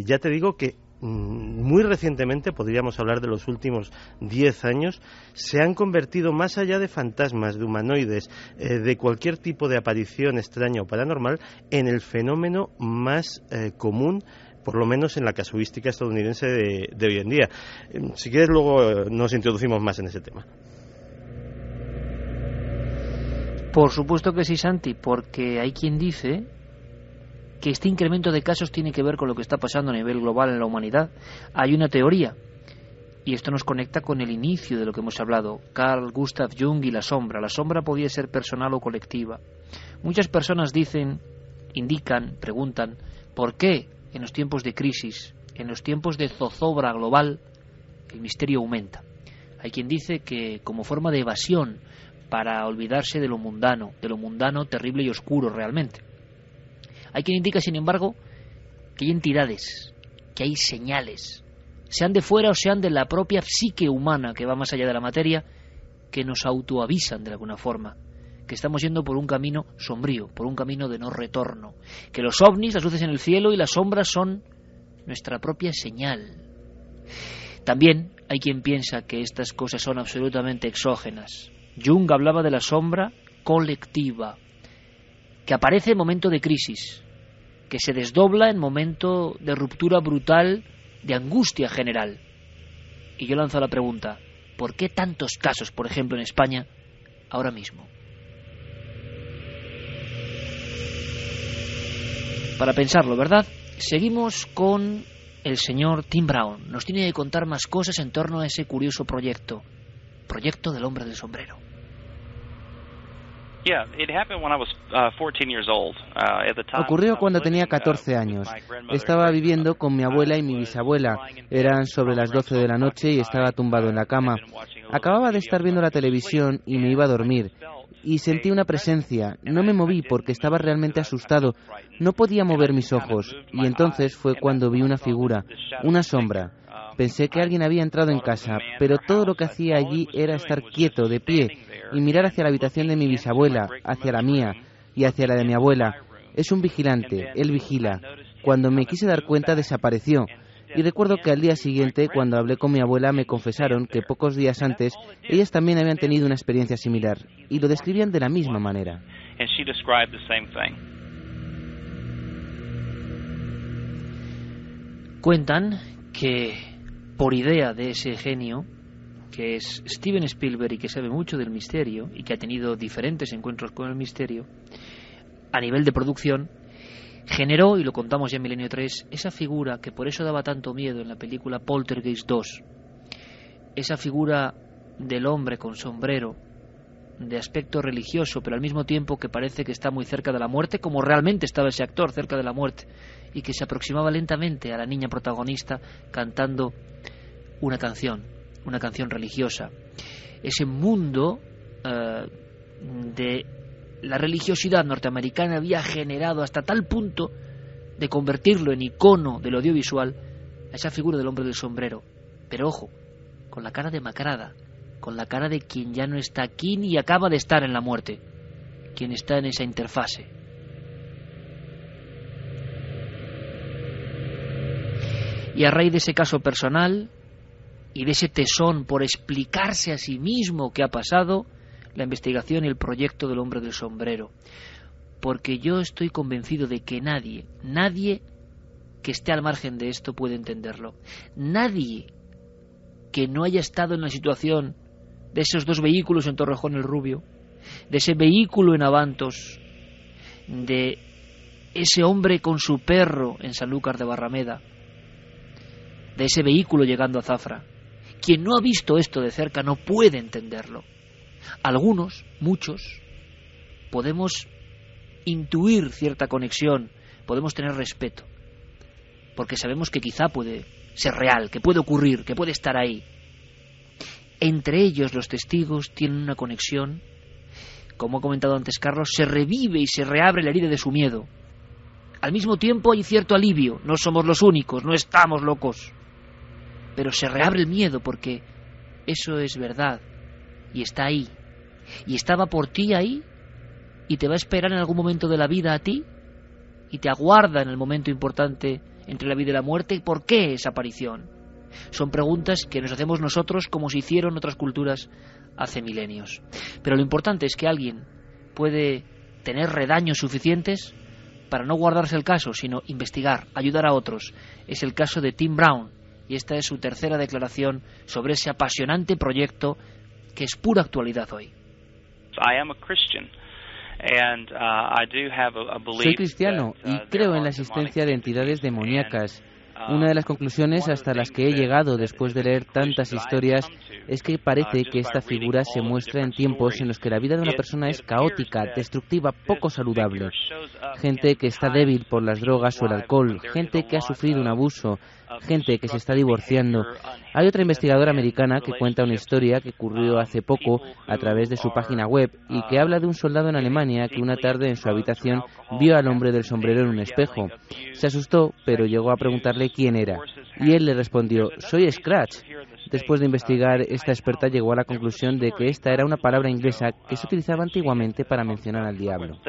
ya te digo que muy recientemente, podríamos hablar de los últimos 10 años, se han convertido, más allá de fantasmas, de humanoides, de cualquier tipo de aparición extraña o paranormal, en el fenómeno más común, por lo menos en la casuística estadounidense de hoy en día. Si quieres, luego nos introducimos más en ese tema. Por supuesto que sí, Santi, porque hay quien dice que este incremento de casos tiene que ver con lo que está pasando a nivel global en la humanidad. Hay una teoría, y esto nos conecta con el inicio de lo que hemos hablado, Carl Gustav Jung y la sombra. La sombra podía ser personal o colectiva. Muchas personas dicen, indican, preguntan, ¿por qué en los tiempos de crisis, en los tiempos de zozobra global, el misterio aumenta? Hay quien dice que como forma de evasión, para olvidarse de lo mundano terrible y oscuro realmente. Hay quien indica, sin embargo, que hay entidades, que hay señales, sean de fuera o sean de la propia psique humana, que va más allá de la materia, que nos autoavisan de alguna forma, que estamos yendo por un camino sombrío, por un camino de no retorno, que los ovnis, las luces en el cielo y las sombras son nuestra propia señal. También hay quien piensa que estas cosas son absolutamente exógenas. Jung hablaba de la sombra colectiva, que aparece en momento de crisis, que se desdobla en momento de ruptura brutal, de angustia general. Y yo lanzo la pregunta, ¿por qué tantos casos, por ejemplo, en España, ahora mismo? Para pensarlo, ¿verdad? Seguimos con el señor Tim Brown. Nos tiene que contar más cosas en torno a ese curioso proyecto del hombre del sombrero. Ocurrió cuando tenía 14 años. Estaba viviendo con mi abuela y mi bisabuela. Eran sobre las 12 de la noche y estaba tumbado en la cama. Acababa de estar viendo la televisión y me iba a dormir. Y sentí una presencia. No me moví porque estaba realmente asustado. No podía mover mis ojos. Y entonces fue cuando vi una figura, una sombra. Pensé que alguien había entrado en casa, pero todo lo que hacía allí era estar quieto, de pie, y mirar hacia la habitación de mi bisabuela, hacia la mía y hacia la de mi abuela. Es un vigilante, él vigila. Cuando me quise dar cuenta, desapareció. Y recuerdo que al día siguiente, cuando hablé con mi abuela, me confesaron que pocos días antes ellas también habían tenido una experiencia similar, y lo describían de la misma manera. Cuentan que, por idea de ese genio, que es Steven Spielberg y que sabe mucho del misterio y que ha tenido diferentes encuentros con el misterio, a nivel de producción, generó, y lo contamos ya en Milenio 3, esa figura que por eso daba tanto miedo en la película Poltergeist 2, esa figura del hombre con sombrero, de aspecto religioso, pero al mismo tiempo que parece que está muy cerca de la muerte, como realmente estaba ese actor cerca de la muerte, y que se aproximaba lentamente a la niña protagonista cantando una canción religiosa. Ese mundo de la religiosidad norteamericana había generado hasta tal punto de convertirlo en icono del audiovisual a esa figura del hombre del sombrero. Pero ojo, con la cara demacrada, con la cara de quien ya no está aquí ni acaba de estar en la muerte, quien está en esa interfase. Y a raíz de ese caso personal y de ese tesón por explicarse a sí mismo qué ha pasado, la investigación y el proyecto del hombre del sombrero. Porque yo estoy convencido de que nadie que esté al margen de esto puede entenderlo. Nadie que no haya estado en la situación de esos dos vehículos en Torrejón el Rubio, de ese vehículo en Abantos, de ese hombre con su perro en Sanlúcar de Barrameda, de ese vehículo llegando a Zafra. Quien no ha visto esto de cerca no puede entenderlo. Algunos, muchos, podemos intuir cierta conexión, podemos tener respeto, porque sabemos que quizá puede ser real, que puede ocurrir, que puede estar ahí. Entre ellos, los testigos tienen una conexión. Como ha comentado antes Carlos, se revive y se reabre la herida de su miedo. Al mismo tiempo hay cierto alivio, no somos los únicos, no estamos locos. Pero se reabre el miedo porque eso es verdad y está ahí. Y estaba por ti ahí y te va a esperar en algún momento de la vida a ti y te aguarda en el momento importante entre la vida y la muerte. ¿Y por qué esa aparición? Son preguntas que nos hacemos nosotros como se hicieron otras culturas hace milenios. Pero lo importante es que alguien puede tener redaños suficientes para no guardarse el caso, sino investigar, ayudar a otros. Es el caso de Tim Brown, y esta es su tercera declaración sobre ese apasionante proyecto que es pura actualidad hoy. Soy cristiano y creo en la existencia de entidades demoníacas. Una de las conclusiones hasta las que he llegado después de leer tantas historias es que parece que esta figura se muestra en tiempos en los que la vida de una persona es caótica, destructiva, poco saludable. Gente que está débil por las drogas o el alcohol, gente que ha sufrido un abuso, gente que se está divorciando. Hay otra investigadora americana que cuenta una historia que ocurrió hace poco a través de su página web y que habla de un soldado en Alemania que una tarde en su habitación vio al hombre del sombrero en un espejo. Se asustó, pero llegó a preguntarle quién era. Y él le respondió: soy Scratch. Después de investigar, esta experta llegó a la conclusión de que esta era una palabra inglesa que se utilizaba antiguamente para mencionar al diablo.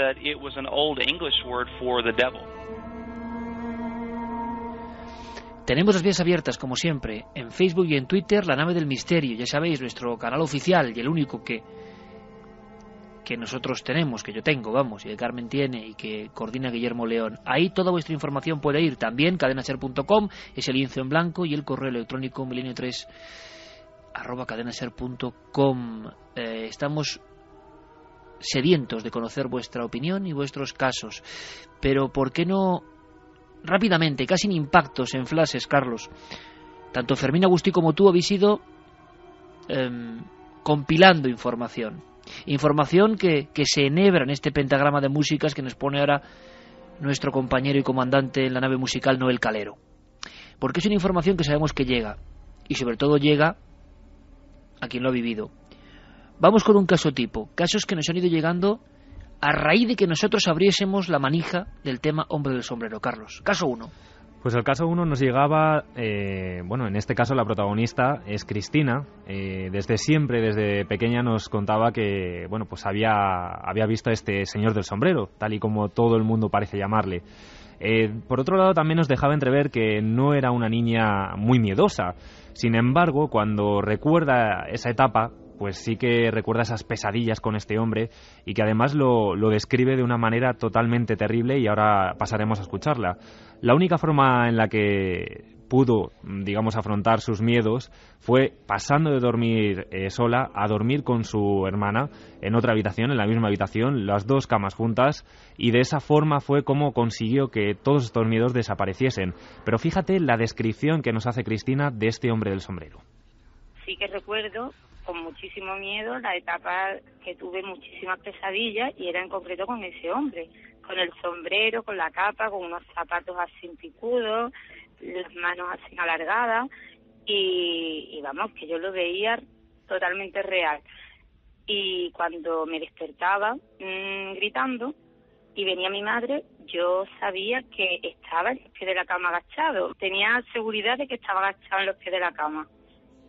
Tenemos las vías abiertas, como siempre, en Facebook y en Twitter, La Nave del Misterio. Ya sabéis, nuestro canal oficial y el único que nosotros tenemos, que yo tengo, vamos, y que Carmen tiene y que coordina Guillermo León. Ahí toda vuestra información puede ir. También cadenaser.com es el lienzo en blanco y el correo electrónico milenio3@cadenaser.com. Estamos sedientos de conocer vuestra opinión y vuestros casos. Pero ¿por qué no rápidamente, casi en impactos, en flashes, Carlos? Tanto Fermín Agustí como tú habéis ido compilando información que se enhebra en este pentagrama de músicas que nos pone ahora nuestro compañero y comandante en la nave musical, Noel Calero. Porque es una información que sabemos que llega, y sobre todo llega a quien lo ha vivido. Vamos con un caso tipo, casos que nos han ido llegando a raíz de que nosotros abriésemos la manija del tema Hombre del Sombrero. Carlos, caso 1. Pues el caso 1 nos llegaba, en este caso la protagonista es Cristina. Desde siempre, desde pequeña nos contaba que, pues había visto a este señor del sombrero, tal y como todo el mundo parece llamarle. Por otro lado, también nos dejaba entrever que no era una niña muy miedosa. Sin embargo, cuando recuerda esa etapa, pues sí que recuerda esas pesadillas con este hombre y que además lo describe de una manera totalmente terrible, y ahora pasaremos a escucharla. La única forma en la que pudo, afrontar sus miedos fue pasando de dormir sola a dormir con su hermana en otra habitación, en la misma habitación, las dos camas juntas, y de esa forma fue como consiguió que todos estos miedos desapareciesen. Pero fíjate la descripción que nos hace Cristina de este hombre del sombrero. Sí que recuerdo con muchísimo miedo la etapa que tuve muchísimas pesadillas, y era en concreto con ese hombre, con el sombrero, con la capa, con unos zapatos así picudos, las manos así alargadas, y vamos, que yo lo veía totalmente real. Y cuando me despertaba gritando y venía mi madre, yo sabía que estaba en los pies de la cama agachado, tenía seguridad de que estaba agachado en los pies de la cama.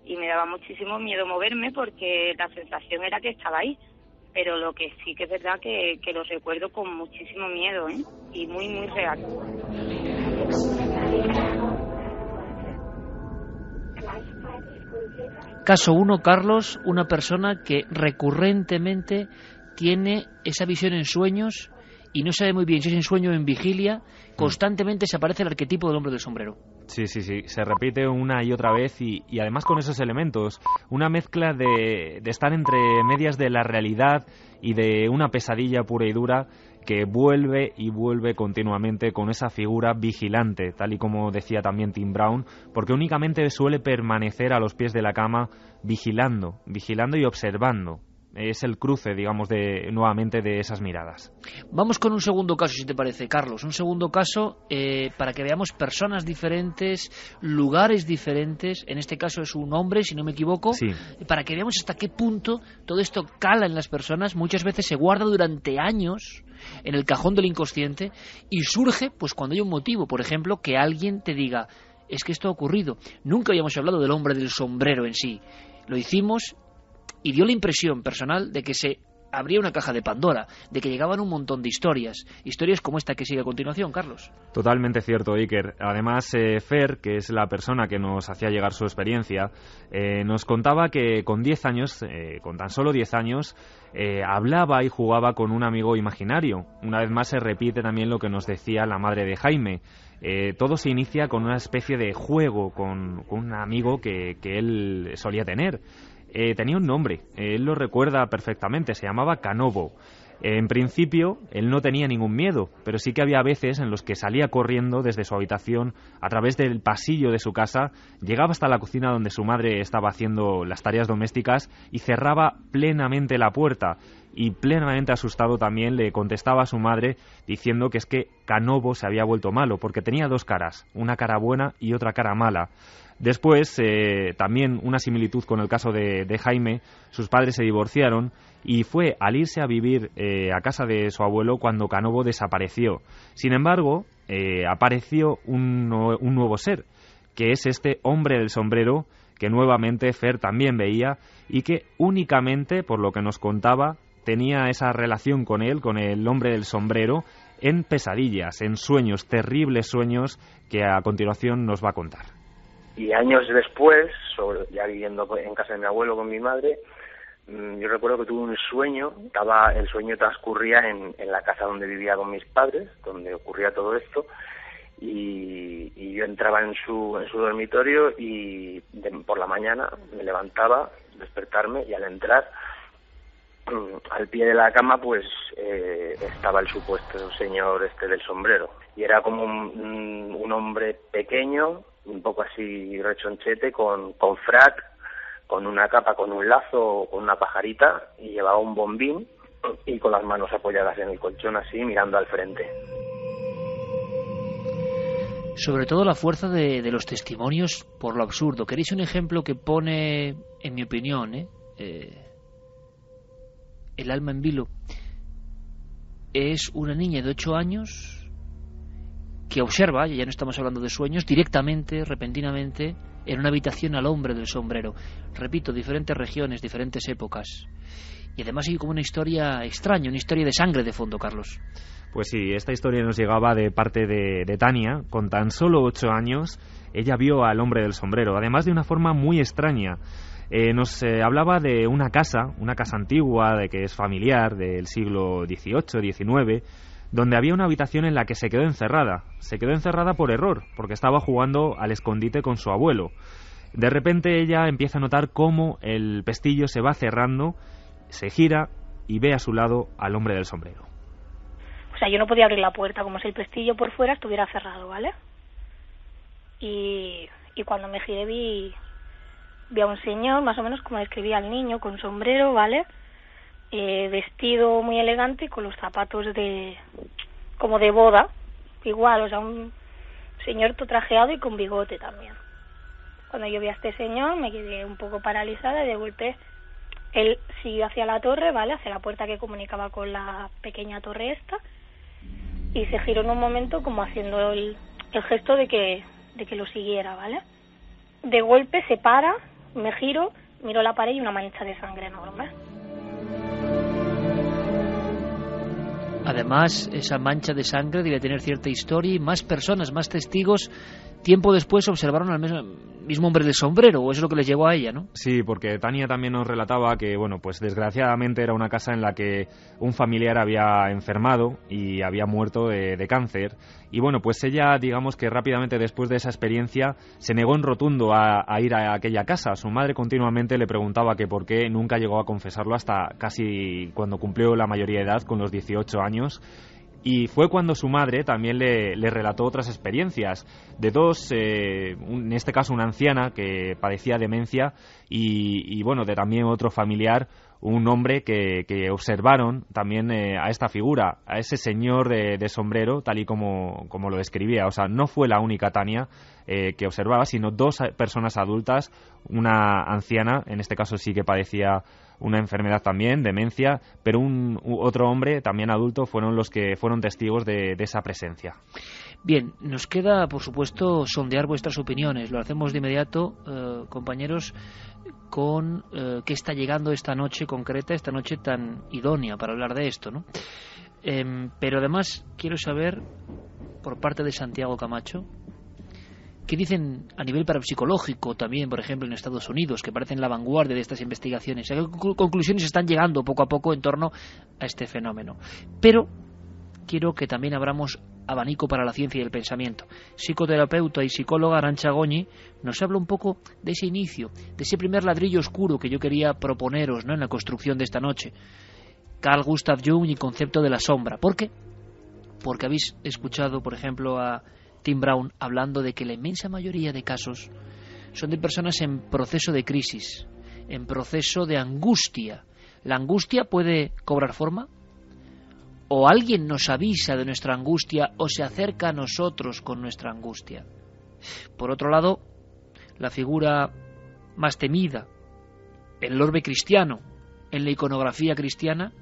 Y me daba muchísimo miedo moverme porque la sensación era que estaba ahí. Pero lo que sí que es verdad que lo recuerdo con muchísimo miedo, y muy, muy real. Caso 1, Carlos, una persona que recurrentemente tiene esa visión en sueños y no sabe muy bien si es en sueño o en vigilia. Constantemente se aparece el arquetipo del hombre del sombrero. Sí, se repite una y otra vez y además con esos elementos, una mezcla de estar entre medias de la realidad y de una pesadilla pura y dura que vuelve y vuelve continuamente con esa figura vigilante, tal y como decía también Tim Brown, porque únicamente suele permanecer a los pies de la cama vigilando y observando. Es el cruce, digamos, nuevamente de esas miradas. Vamos con un segundo caso, si te parece, Carlos. Un segundo caso para que veamos personas diferentes, lugares diferentes. En este caso es un hombre, si no me equivoco. Sí. Para que veamos hasta qué punto todo esto cala en las personas. Muchas veces se guarda durante años en el cajón del inconsciente y surge pues cuando hay un motivo. Por ejemplo, que alguien te diga, es que esto ha ocurrido. Nunca habíamos hablado del hombre del sombrero en sí. Lo hicimos y dio la impresión personal de que se abría una caja de Pandora, de que llegaban un montón de historias como esta que sigue a continuación, Carlos. Totalmente cierto, Iker. Además, Fer, que es la persona que nos hacía llegar su experiencia, nos contaba que con 10 años, con tan solo 10 años, hablaba y jugaba con un amigo imaginario. Una vez más se repite también lo que nos decía la madre de Jaime. Todo se inicia con una especie de juego con un amigo que él solía tener. Tenía un nombre, él lo recuerda perfectamente, se llamaba Canobo. En principio, él no tenía ningún miedo, pero sí que había veces en los que salía corriendo desde su habitación a través del pasillo de su casa, llegaba hasta la cocina donde su madre estaba haciendo las tareas domésticas y cerraba plenamente la puerta. Y plenamente asustado también le contestaba a su madre diciendo que es que Canobo se había vuelto malo, porque tenía dos caras, una cara buena y otra cara mala. Después, también una similitud con el caso de Jaime, sus padres se divorciaron y fue al irse a vivir a casa de su abuelo cuando Canobo desapareció. Sin embargo, apareció un nuevo ser, que es este hombre del sombrero que nuevamente Fer también veía y que únicamente, por lo que nos contaba, tenía esa relación con él, con el hombre del sombrero, en pesadillas, en sueños, terribles sueños que a continuación nos va a contar. Y años después, ya viviendo en casa de mi abuelo con mi madre, yo recuerdo que tuve un sueño, el sueño transcurría en la casa donde vivía con mis padres, donde ocurría todo esto, y yo entraba en su dormitorio y por la mañana me levantaba, despertarme, y al entrar al pie de la cama pues estaba el supuesto señor del sombrero, y era como un hombre pequeño, un poco así rechonchete, con frac, con una capa, con un lazo, con una pajarita, y llevaba un bombín y con las manos apoyadas en el colchón así, mirando al frente. Sobre todo la fuerza de los testimonios por lo absurdo. ¿Queréis un ejemplo que pone, en mi opinión, el alma en vilo? Es una niña de 8 años que observa, ya no estamos hablando de sueños, directamente, repentinamente, en una habitación al hombre del sombrero. Repito, diferentes regiones, diferentes épocas. Y además hay como una historia extraña, una historia de sangre de fondo, Carlos. Pues sí, esta historia nos llegaba de parte de Tania. Con tan solo 8 años, ella vio al hombre del sombrero, además de una forma muy extraña. Nos hablaba de una casa antigua, de que es familiar, del siglo XVIII, XIX, donde había una habitación en la que se quedó encerrada. Se quedó encerrada por error, porque estaba jugando al escondite con su abuelo. De repente ella empieza a notar cómo el pestillo se va cerrando, se gira y ve a su lado al hombre del sombrero. O sea, yo no podía abrir la puerta, como si el pestillo por fuera estuviera cerrado, ¿vale? Y cuando me giré vi a un señor, más o menos como describía al niño, con sombrero, ¿vale? Vestido muy elegante, con los zapatos como de boda, igual, o sea, un señor todo trajeado y con bigote también. Cuando yo vi a este señor me quedé un poco paralizada y de golpe él siguió hacia la torre, ¿vale? Hacia la puerta que comunicaba con la pequeña torre esta, y se giró en un momento como haciendo el gesto de que lo siguiera, ¿vale? De golpe se para, me giro, miro la pared y una mancha de sangre enorme. Además, esa mancha de sangre debe tener cierta historia y más personas, más testigos, tiempo después observaron al mismo hombre del sombrero, o eso es lo que les llegó a ella, ¿no? Sí, porque Tania también nos relataba que, bueno, pues desgraciadamente era una casa en la que un familiar había enfermado y había muerto de cáncer, Y bueno, pues ella, digamos que rápidamente después de esa experiencia, se negó en rotundo a ir a aquella casa. Su madre continuamente le preguntaba que por qué, nunca llegó a confesarlo hasta casi cuando cumplió la mayoría de edad, con los 18 años. Y fue cuando su madre también le relató otras experiencias de dos, en este caso una anciana que padecía demencia y bueno, de también otro familiar, un hombre que observaron también a esta figura, a ese señor de sombrero, tal y como lo describía. O sea, no fue la única Tania que observaba, sino dos personas adultas, una anciana, en este caso sí que padecía una enfermedad también, demencia, pero otro hombre también adulto fueron los que fueron testigos de esa presencia. Bien, nos queda, por supuesto, sondear vuestras opiniones. Lo hacemos de inmediato, compañeros, con qué está llegando esta noche concreta, esta noche tan idónea para hablar de esto, ¿no? Pero además quiero saber, por parte de Santiago Camacho, ¿qué dicen a nivel parapsicológico también, por ejemplo, en Estados Unidos, que parecen la vanguardia de estas investigaciones? ¿A qué conclusiones están llegando poco a poco en torno a este fenómeno? Pero quiero que también abramos abanico para la ciencia y el pensamiento. Psicoterapeuta y psicóloga Arantxa Goñi nos habla un poco de ese inicio, de ese primer ladrillo oscuro que yo quería proponeros, ¿no?, en la construcción de esta noche. Carl Gustav Jung y concepto de la sombra. ¿Por qué? Porque habéis escuchado, por ejemplo, a Tim Brown hablando de que la inmensa mayoría de casos son de personas en proceso de crisis, en proceso de angustia. ¿La angustia puede cobrar forma? ¿O alguien nos avisa de nuestra angustia o se acerca a nosotros con nuestra angustia? Por otro lado, la figura más temida, el orbe cristiano, en la iconografía cristiana,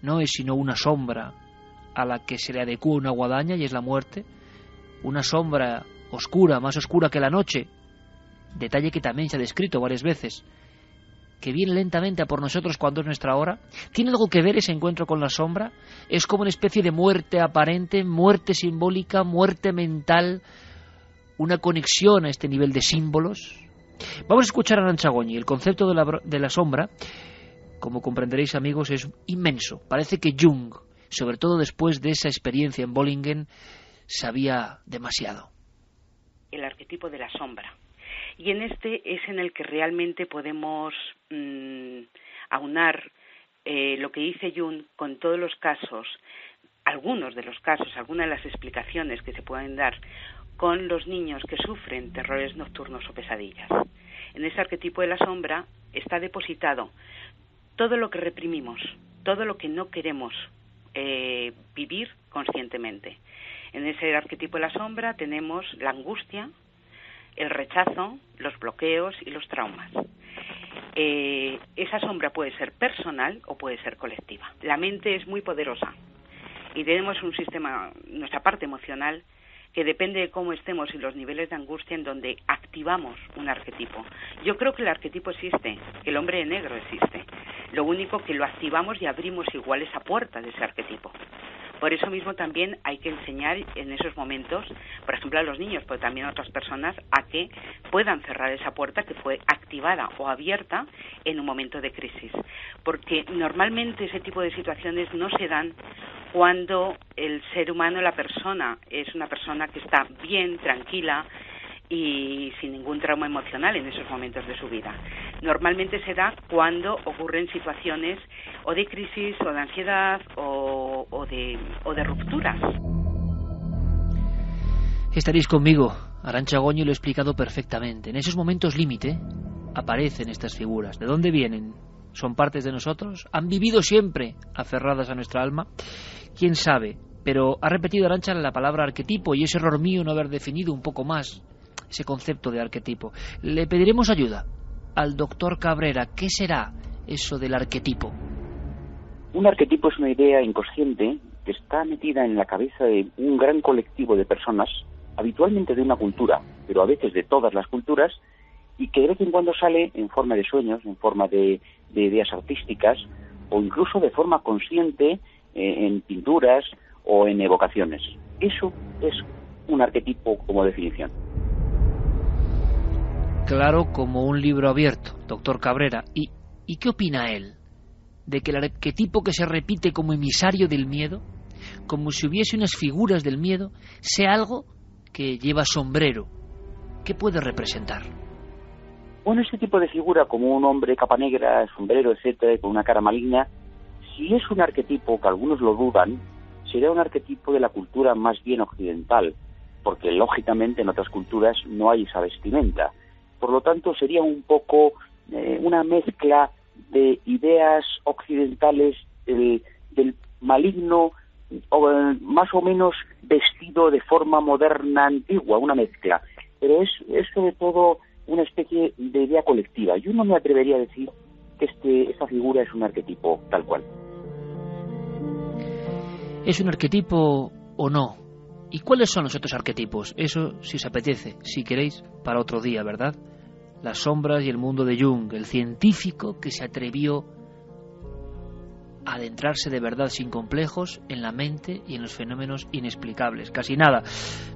no es sino una sombra a la que se le adecua una guadaña, y es la muerte, una sombra oscura, más oscura que la noche, detalle que también se ha descrito varias veces, que viene lentamente a por nosotros cuando es nuestra hora. ¿Tiene algo que ver ese encuentro con la sombra? ¿Es como una especie de muerte aparente, muerte simbólica, muerte mental, una conexión a este nivel de símbolos? Vamos a escuchar a Arantxa Goñi. El concepto de la sombra, como comprenderéis, amigos, es inmenso. Parece que Jung, sobre todo después de esa experiencia en Bollingen, sabía demasiado. El arquetipo de la sombra. Y en este es en el que realmente podemos aunar lo que dice Jung con todos los casos, algunos de los casos, algunas de las explicaciones que se pueden dar con los niños que sufren terrores nocturnos o pesadillas. En ese arquetipo de la sombra está depositado todo lo que reprimimos, todo lo que no queremos vivir conscientemente. En ese arquetipo de la sombra tenemos la angustia, el rechazo, los bloqueos y los traumas. Esa sombra puede ser personal o puede ser colectiva. La mente es muy poderosa y tenemos un sistema, nuestra parte emocional, que depende de cómo estemos y los niveles de angustia, en donde activamos un arquetipo. Yo creo que el arquetipo existe, que el hombre de negro existe. Lo único que lo activamos y abrimos igual esa puerta de ese arquetipo. Por eso mismo también hay que enseñar en esos momentos, por ejemplo a los niños, pero también a otras personas, a que puedan cerrar esa puerta que fue activada o abierta en un momento de crisis. Porque normalmente ese tipo de situaciones no se dan cuando el ser humano, la persona, es una persona que está bien, tranquila y sin ningún trauma emocional en esos momentos de su vida. Normalmente se da cuando ocurren situaciones o de crisis o de ansiedad o de rupturas. Estaréis conmigo, Arantxa Goñi lo he explicado perfectamente. En esos momentos límite aparecen estas figuras. ¿De dónde vienen? ¿Son partes de nosotros? ¿Han vivido siempre aferradas a nuestra alma? ¿Quién sabe? Pero ha repetido Arantxa la palabra arquetipo y es error mío no haber definido un poco más ese concepto de arquetipo. Le pediremos ayuda al doctor Cabrera. ¿Qué será eso del arquetipo? Un arquetipo es una idea inconsciente que está metida en la cabeza de un gran colectivo de personas, habitualmente de una cultura, pero a veces de todas las culturas, y que de vez en cuando sale en forma de sueños, en forma de ideas artísticas, o incluso de forma consciente en pinturas o en evocaciones. Eso es un arquetipo como definición. Claro, como un libro abierto, doctor Cabrera. ¿Y qué opina él de que el arquetipo que se repite como emisario del miedo como si hubiese unas figuras del miedo, sea algo que lleva sombrero. ¿Qué puede representar? Bueno, este tipo de figura, como un hombre capa negra, sombrero, etcétera, con una cara maligna, si es un arquetipo, que algunos lo dudan, sería un arquetipo de la cultura más bien occidental, porque lógicamente en otras culturas no hay esa vestimenta. Por lo tanto, sería un poco una mezcla de ideas occidentales del maligno, más o menos vestido de forma moderna, antigua, una mezcla. Pero es sobre todo una especie de idea colectiva. Yo no me atrevería a decir que esta figura es un arquetipo tal cual. ¿Es un arquetipo o no? ¿Y cuáles son los otros arquetipos? Eso, si os apetece, si queréis, para otro día, ¿verdad? Las sombras y el mundo de Jung, el científico que se atrevió a adentrarse de verdad sin complejos en la mente y en los fenómenos inexplicables. Casi nada.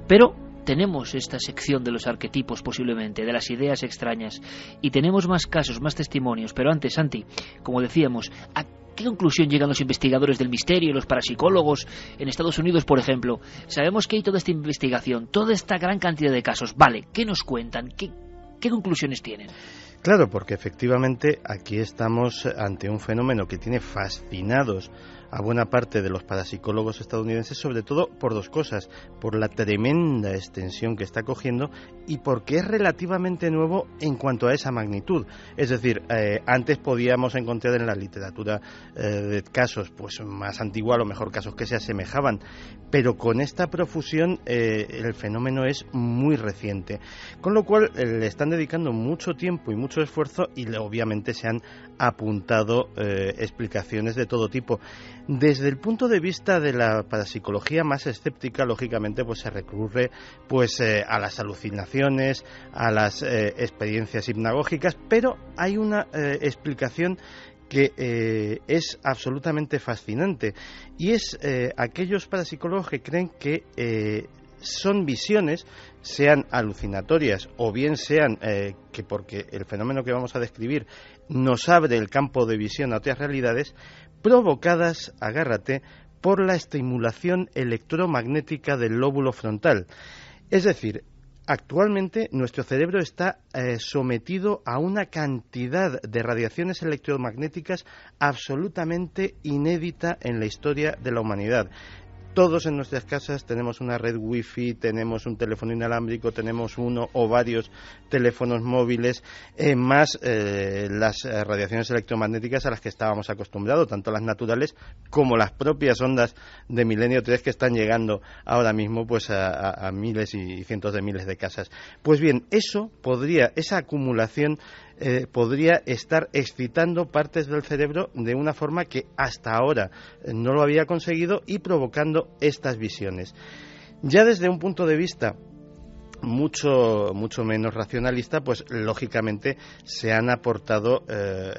Pero tenemos esta sección de los arquetipos, posiblemente, de las ideas extrañas, y tenemos más casos, más testimonios. Pero antes, Santi, como decíamos, ¿a qué conclusión llegan los investigadores del misterio, los parapsicólogos en Estados Unidos, por ejemplo? Sabemos que hay toda esta investigación, toda esta gran cantidad de casos. Vale, ¿qué nos cuentan? ¿Qué conclusiones tienen? Claro, porque efectivamente aquí estamos ante un fenómeno que tiene fascinados a buena parte de los parapsicólogos estadounidenses, sobre todo por dos cosas: por la tremenda extensión que está cogiendo y porque es relativamente nuevo en cuanto a esa magnitud. Es decir, antes podíamos encontrar en la literatura de casos pues más antiguos, a lo mejor casos que se asemejaban, pero con esta profusión el fenómeno es muy reciente, con lo cual le están dedicando mucho tiempo y mucho esfuerzo, y obviamente se han apuntado explicaciones de todo tipo. Desde el punto de vista de la parapsicología más escéptica, lógicamente pues se recurre pues a las alucinaciones, a las experiencias hipnagógicas, pero hay una explicación que es absolutamente fascinante, y es aquellos parapsicólogos que creen que son visiones, sean alucinatorias o bien sean que porque el fenómeno que vamos a describir nos abre el campo de visión a otras realidades, provocadas, agárrate, por la estimulación electromagnética del lóbulo frontal. Es decir, actualmente nuestro cerebro está sometido a una cantidad de radiaciones electromagnéticas absolutamente inédita en la historia de la humanidad. Todos en nuestras casas tenemos una red wifi, tenemos un teléfono inalámbrico, tenemos uno o varios teléfonos móviles, más las radiaciones electromagnéticas a las que estábamos acostumbrados, tanto las naturales como las propias ondas de Milenio 3 que están llegando ahora mismo pues a miles y cientos de miles de casas. Pues bien, esa acumulación podría estar excitando partes del cerebro de una forma que hasta ahora no lo había conseguido y provocando estas visiones. Ya desde un punto de vista mucho menos racionalista, pues lógicamente se han aportado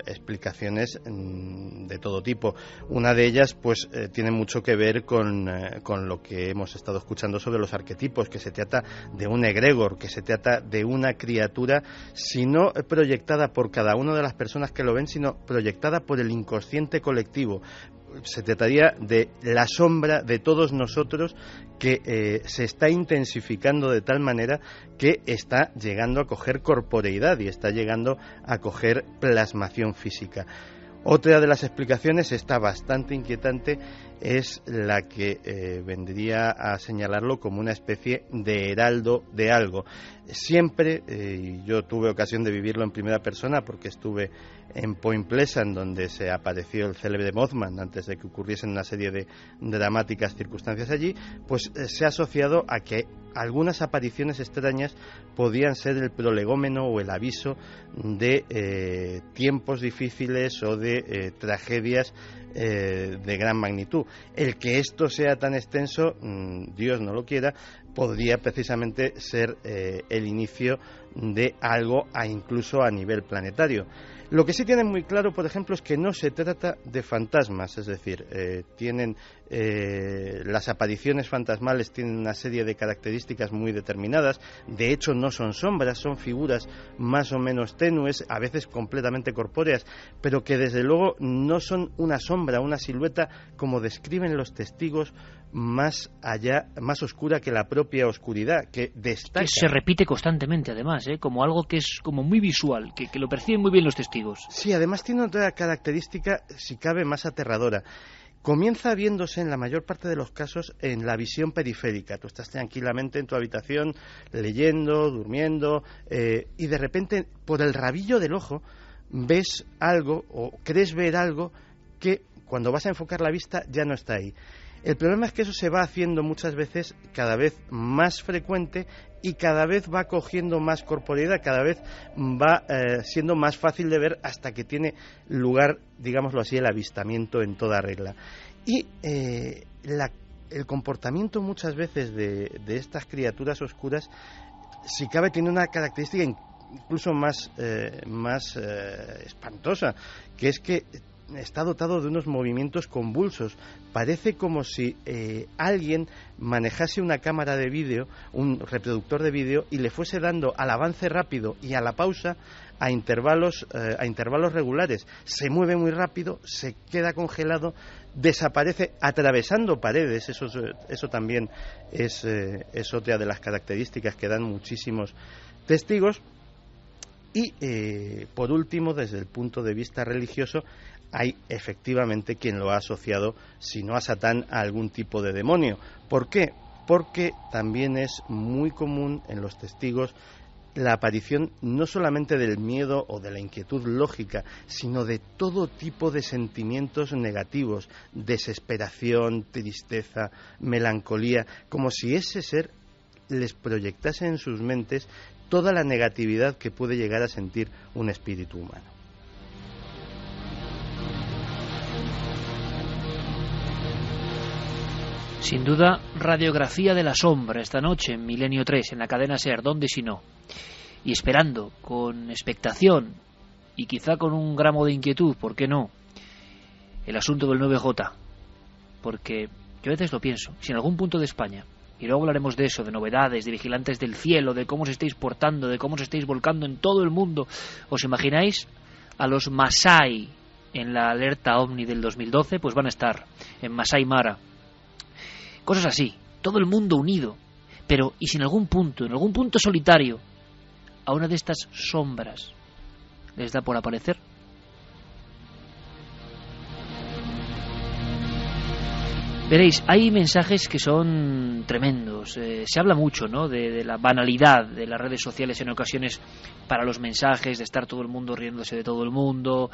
explicaciones de todo tipo. Una de ellas pues tiene mucho que ver con lo que hemos estado escuchando sobre los arquetipos, que se trata de un egregor, que se trata de una criatura, si no proyectada por cada una de las personas que lo ven, sino proyectada por el inconsciente colectivo. Se trataría de la sombra de todos nosotros que se está intensificando de tal manera que está llegando a coger corporeidad y está llegando a coger plasmación física. Otra de las explicaciones, esta bastante inquietante, es la que vendría a señalarlo como una especie de heraldo de algo. Siempre, y yo tuve ocasión de vivirlo en primera persona porque estuve en Point Pleasant, donde se apareció el célebre Mothman antes de que ocurriesen una serie de dramáticas circunstancias allí, pues se ha asociado a que algunas apariciones extrañas podían ser el prolegómeno o el aviso de tiempos difíciles o de tragedias de gran magnitud. El que esto sea tan extenso, Dios no lo quiera, podría precisamente ser el inicio de algo incluso a nivel planetario. Lo que sí tienen muy claro, por ejemplo, es que no se trata de fantasmas, es decir, las apariciones fantasmales tienen una serie de características muy determinadas. De hecho, no son sombras, son figuras más o menos tenues, a veces completamente corpóreas, pero que desde luego no son una sombra, una silueta como describen los testigos, más oscura que la propia oscuridad, que destaca. Que se repite constantemente, además, como algo que es como muy visual, que lo perciben muy bien los testigos. Sí, además tiene otra característica, si cabe, más aterradora. Comienza viéndose en la mayor parte de los casos en la visión periférica. Tú estás tranquilamente en tu habitación leyendo, durmiendo, y de repente por el rabillo del ojo ves algo o crees ver algo que cuando vas a enfocar la vista ya no está ahí. El problema es que eso se va haciendo muchas veces cada vez más frecuente y cada vez va cogiendo más corporeidad, cada vez va siendo más fácil de ver hasta que tiene lugar, digámoslo así, el avistamiento en toda regla. Y el comportamiento muchas veces de estas criaturas oscuras, si cabe, tiene una característica incluso más espantosa, que es que está dotado de unos movimientos convulsos. Parece como si alguien manejase una cámara de vídeo, un reproductor de vídeo, y le fuese dando al avance rápido y a la pausa a intervalos regulares. Se mueve muy rápido, se queda congelado, desaparece atravesando paredes. Eso también es otra de las características que dan muchísimos testigos. Y por último, desde el punto de vista religioso, hay efectivamente quien lo ha asociado, si no a Satán, a algún tipo de demonio. ¿Por qué? Porque también es muy común en los testigos la aparición no solamente del miedo o de la inquietud lógica, sino de todo tipo de sentimientos negativos, desesperación, tristeza, melancolía, como si ese ser les proyectase en sus mentes toda la negatividad que puede llegar a sentir un espíritu humano. Sin duda, radiografía de la sombra esta noche en Milenio 3, en la cadena SER, ¿dónde si no? Y esperando, con expectación y quizá con un gramo de inquietud, ¿por qué no?, el asunto del 9J. Porque yo a veces lo pienso, si en algún punto de España, y luego hablaremos de eso, de novedades, de vigilantes del cielo, de cómo os estáis portando, de cómo os estáis volcando en todo el mundo, ¿os imagináis a los Masái en la alerta OVNI del 2012? Pues van a estar en Masái Mara. Cosas así, todo el mundo unido. Pero, ¿y si en algún punto solitario, a una de estas sombras les da por aparecer? Veréis, hay mensajes que son tremendos. Se habla mucho, ¿no?, de la banalidad de las redes sociales en ocasiones para los mensajes, de estar todo el mundo riéndose de todo el mundo,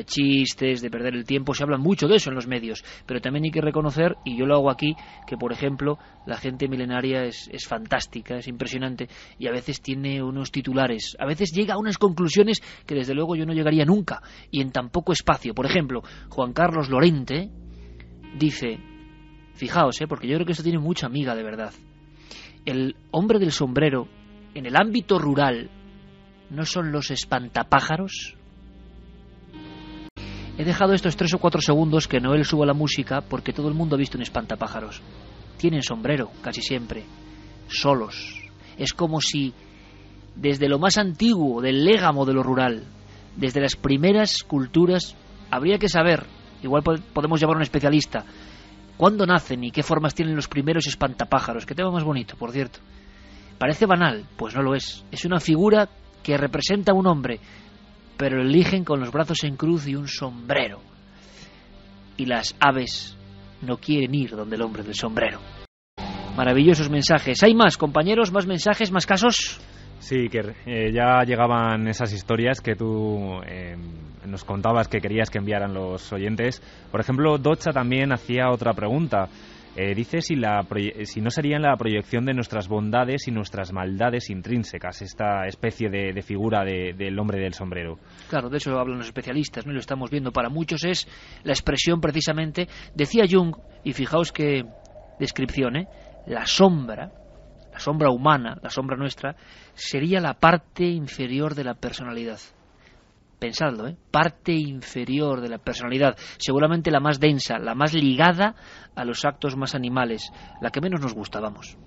chistes, de perder el tiempo. Se habla mucho de eso en los medios, pero también hay que reconocer, y yo lo hago aquí, que por ejemplo la gente milenaria es fantástica, es impresionante, y a veces tiene unos titulares, a veces llega a unas conclusiones que desde luego yo no llegaría nunca, y en tan poco espacio. Por ejemplo, Juan Carlos Lorente dice, fijaos, porque yo creo que esto tiene mucha miga de verdad: el hombre del sombrero en el ámbito rural ¿no son los espantapájaros? He dejado estos 3 o 4 segundos que Noel suba la música porque todo el mundo ha visto un espantapájaros. Tienen sombrero, casi siempre, solos. Es como si desde lo más antiguo del légamo de lo rural, desde las primeras culturas, habría que saber, igual podemos llamar a un especialista, ¿cuándo nacen y qué formas tienen los primeros espantapájaros? Qué tema más bonito, por cierto. Parece banal, pues no lo es. Es una figura que representa a un hombre, pero lo eligen con los brazos en cruz y un sombrero. Y las aves no quieren ir donde el hombre del sombrero. Maravillosos mensajes. ¿Hay más, compañeros? ¿Más mensajes? ¿Más casos? Sí, Iker, ya llegaban esas historias que tú nos contabas que querías que enviaran los oyentes. Por ejemplo, Docha también hacía otra pregunta. Dice si no sería la proyección de nuestras bondades y nuestras maldades intrínsecas, esta especie de figura del hombre del sombrero. Claro, de eso hablan los especialistas, ¿no? Y lo estamos viendo. Para muchos es la expresión precisamente, decía Jung, y fijaos qué descripción, la sombra la sombra humana, la sombra nuestra, sería la parte inferior de la personalidad. Pensadlo, parte inferior de la personalidad, seguramente la más densa, la más ligada a los actos más animales, la que menos nos gusta, vamos.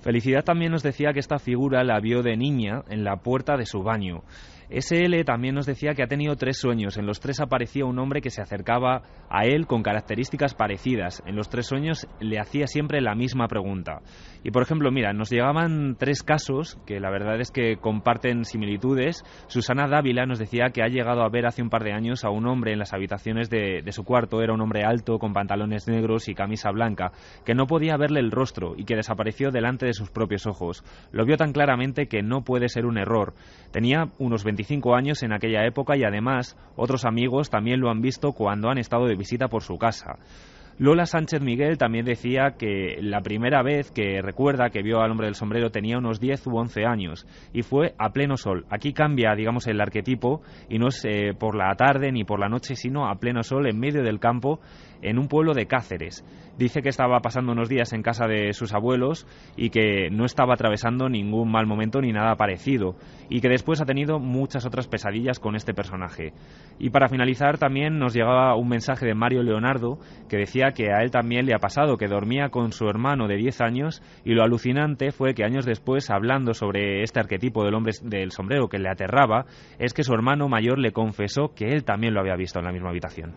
Felicidad también nos decía que esta figura la vio de niña en la puerta de su baño. SL también nos decía que ha tenido 3 sueños. En los 3 aparecía un hombre que se acercaba a él con características parecidas. En los 3 sueños le hacía siempre la misma pregunta. Y por ejemplo, mira, nos llegaban 3 casos que la verdad es que comparten similitudes. Susana Dávila nos decía que ha llegado a ver hace un par de años a un hombre en las habitaciones de su cuarto. Era un hombre alto, con pantalones negros y camisa blanca, que no podía verle el rostro y que desapareció delante de sus propios ojos. Lo vio tan claramente que no puede ser un error. Tenía unos 25 años en aquella época y además otros amigos también lo han visto cuando han estado de visita por su casa. Lola Sánchez Miguel también decía que la primera vez que recuerda que vio al hombre del sombrero tenía unos 10 u 11 años y fue a pleno sol. Aquí cambia, digamos, el arquetipo y no es por la tarde ni por la noche, sino a pleno sol en medio del campo en un pueblo de Cáceres. Dice que estaba pasando unos días en casa de sus abuelos y que no estaba atravesando ningún mal momento ni nada parecido y que después ha tenido muchas otras pesadillas con este personaje. Y para finalizar también nos llegaba un mensaje de Mario Leonardo que decía que a él también le ha pasado, que dormía con su hermano de 10 años y lo alucinante fue que años después, hablando sobre este arquetipo del hombre del sombrero que le aterraba, es que su hermano mayor le confesó que él también lo había visto en la misma habitación.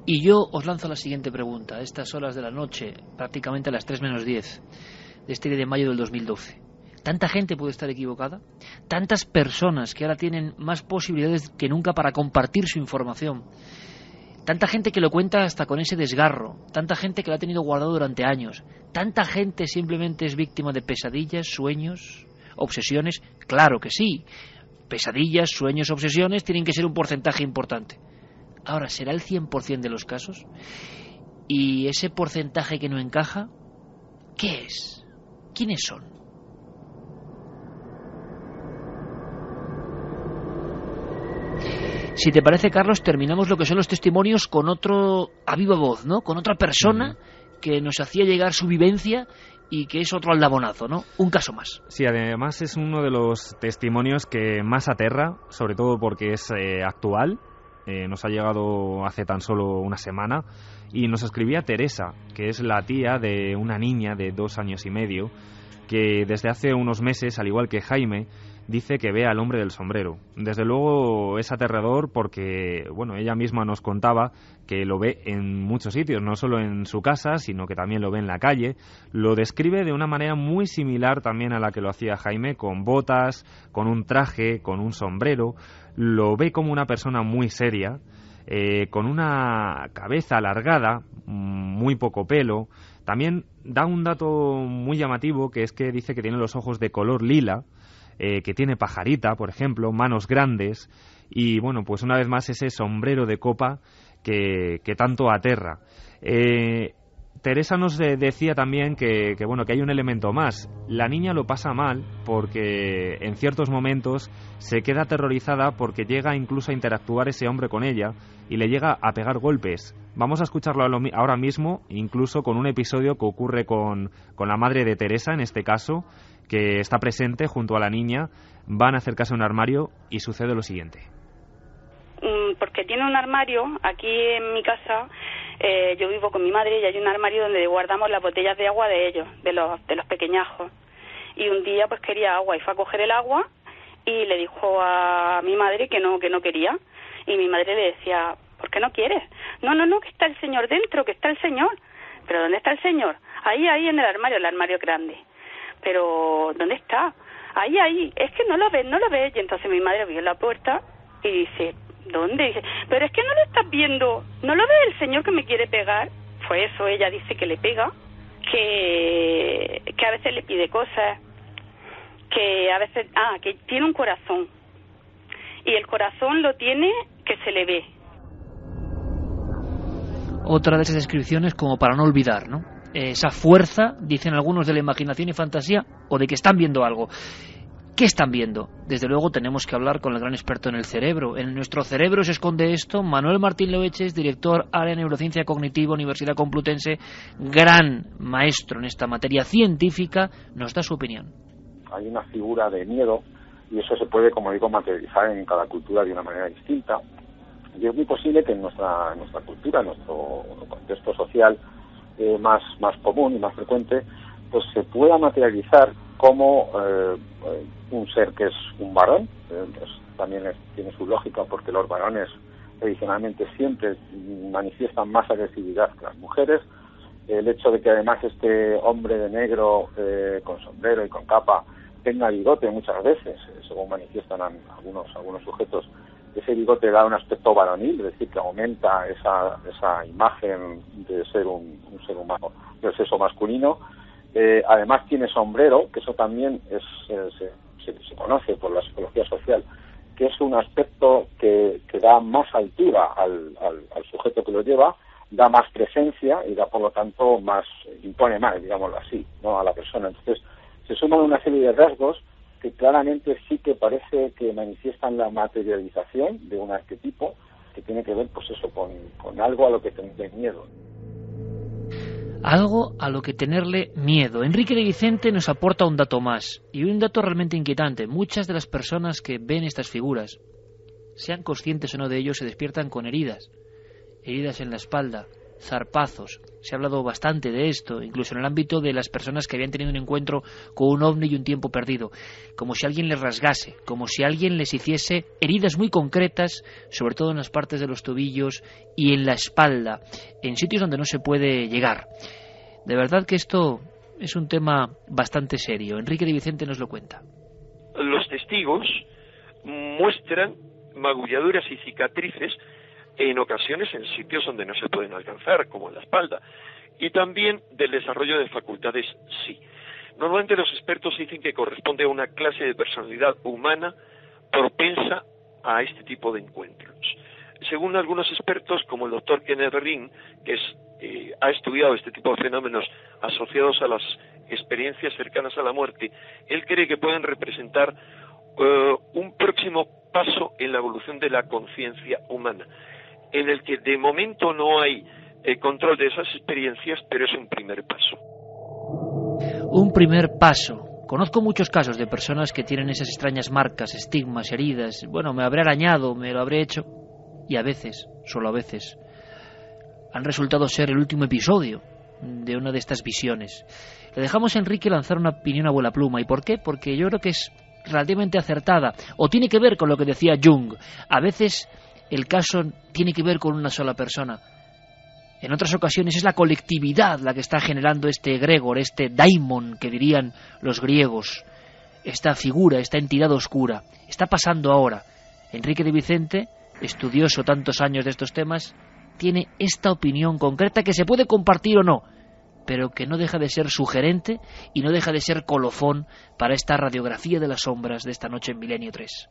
Y yo os lanzo la siguiente pregunta, a estas horas de la noche, prácticamente a las 3 menos 10 de este día de mayo del 2012. ¿Tanta gente puede estar equivocada? ¿Tantas personas que ahora tienen más posibilidades que nunca para compartir su información? Tanta gente que lo cuenta hasta con ese desgarro, tanta gente que lo ha tenido guardado durante años, tanta gente simplemente es víctima de pesadillas, sueños, obsesiones. Claro que sí, pesadillas, sueños, obsesiones tienen que ser un porcentaje importante. Ahora, ¿será el 100% de los casos? ¿Y ese porcentaje que no encaja? ¿Qué es? ¿Quiénes son? Si te parece, Carlos, terminamos lo que son los testimonios con otro a viva voz, ¿no? Con otra persona que nos hacía llegar su vivencia y que es otro aldabonazo, ¿no? Un caso más. Sí, además es uno de los testimonios que más aterra, sobre todo porque es actual. Nos ha llegado hace tan solo una semana y nos escribía Teresa, que es la tía de una niña de 2 años y medio que desde hace unos meses, al igual que Jaime, dice que ve al hombre del sombrero. Desde luego es aterrador porque, bueno, ella misma nos contaba que lo ve en muchos sitios, no solo en su casa, sino que también lo ve en la calle. Lo describe de una manera muy similar también a la que lo hacía Jaime, con botas, con un traje, con un sombrero. Lo ve como una persona muy seria, con una cabeza alargada, muy poco pelo. También da un dato muy llamativo, que es que dice que tiene los ojos de color lila, que tiene pajarita, por ejemplo, manos grandes y, bueno, pues una vez más ese sombrero de copa que tanto aterra. Teresa nos decía también que hay un elemento más. La niña lo pasa mal porque en ciertos momentos se queda aterrorizada porque llega incluso a interactuar ese hombre con ella y le llega a pegar golpes. Vamos a escucharlo ahora mismo, incluso con un episodio que ocurre con la madre de Teresa, en este caso, que está presente junto a la niña. Van a acercarse a un armario y sucede lo siguiente. Porque tiene un armario aquí en mi casa. Yo vivo con mi madre y hay un armario donde guardamos las botellas de agua de ellos, de los pequeñajos. Y un día pues quería agua y fue a coger el agua y le dijo a mi madre que no quería. Y mi madre le decía, ¿por qué no quieres? No, que está el señor dentro, que está el señor. ¿Pero dónde está el señor? Ahí en el armario grande. Pero ¿dónde está? Ahí, es que no lo ves. Y entonces mi madre vio la puerta y dice, ¿dónde? Dice, pero es que no lo estás viendo, ¿no lo ve el señor que me quiere pegar? Fue eso, ella dice que le pega, que a veces le pide cosas, que a veces, que tiene un corazón, y el corazón lo tiene que se le ve. Otra de esas descripciones como para no olvidar, ¿no? Esa fuerza, dicen algunos, de la imaginación y fantasía, o de que están viendo algo. ¿Qué están viendo? Desde luego tenemos que hablar con el gran experto en el cerebro. En nuestro cerebro se esconde esto. Manuel Martín Loeches, director área de Neurociencia Cognitiva, Universidad Complutense, gran maestro en esta materia científica, nos da su opinión. Hay una figura de miedo y eso se puede, como digo, materializar en cada cultura de una manera distinta. Y es muy posible que en nuestra cultura, en nuestro contexto social más común y más frecuente, pues se pueda materializar como un ser que es un varón. Pues también tiene su lógica, porque los varones tradicionalmente siempre manifiestan más agresividad que las mujeres. El hecho de que además este hombre de negro con sombrero y con capa tenga bigote muchas veces, según manifiestan algunos sujetos, ese bigote da un aspecto varonil, es decir, que aumenta esa imagen de ser un ser humano del sexo masculino. Además tiene sombrero, que eso también se conoce por la psicología social, que es un aspecto que da más altura al sujeto que lo lleva, da más presencia y da, por lo tanto, impone más, digámoslo así, ¿no?, a la persona. Entonces se suman una serie de rasgos que claramente sí que parece que manifiestan la materialización de un arquetipo que tiene que ver, pues eso, con algo a lo que tenerle miedo. Algo a lo que tenerle miedo. Enrique de Vicente nos aporta un dato más, y un dato realmente inquietante. Muchas de las personas que ven estas figuras, sean conscientes o no de ello, se despiertan con heridas en la espalda, zarpazos. Se ha hablado bastante de esto, incluso en el ámbito de las personas que habían tenido un encuentro con un ovni y un tiempo perdido, como si alguien les rasgase, como si alguien les hiciese heridas muy concretas, sobre todo en las partes de los tobillos y en la espalda, en sitios donde no se puede llegar. De verdad que esto es un tema bastante serio. Enrique de Vicente nos lo cuenta. Los testigos muestran magulladuras y cicatrices en ocasiones en sitios donde no se pueden alcanzar, como en la espalda, y también del desarrollo de facultades, sí. Normalmente los expertos dicen que corresponde a una clase de personalidad humana propensa a este tipo de encuentros. Según algunos expertos, como el doctor Kenneth Ring, que ha estudiado este tipo de fenómenos asociados a las experiencias cercanas a la muerte, él cree que pueden representar un próximo paso en la evolución de la conciencia humana, en el que de momento no hay control de esas experiencias, pero es un primer paso. Un primer paso. Conozco muchos casos de personas que tienen esas extrañas marcas, estigmas, heridas. Bueno, me habré arañado, me lo habré hecho. Y a veces, solo a veces, han resultado ser el último episodio de una de estas visiones. Le dejamos a Enrique lanzar una opinión a vuela pluma. ¿Y por qué? Porque yo creo que es relativamente acertada, o tiene que ver con lo que decía Jung. A veces el caso tiene que ver con una sola persona. En otras ocasiones es la colectividad la que está generando este egregor, este daimon que dirían los griegos, esta figura, esta entidad oscura. Está pasando ahora. Enrique de Vicente, estudioso tantos años de estos temas, tiene esta opinión concreta que se puede compartir o no, pero que no deja de ser sugerente y no deja de ser colofón para esta radiografía de las sombras de esta noche en Milenio 3.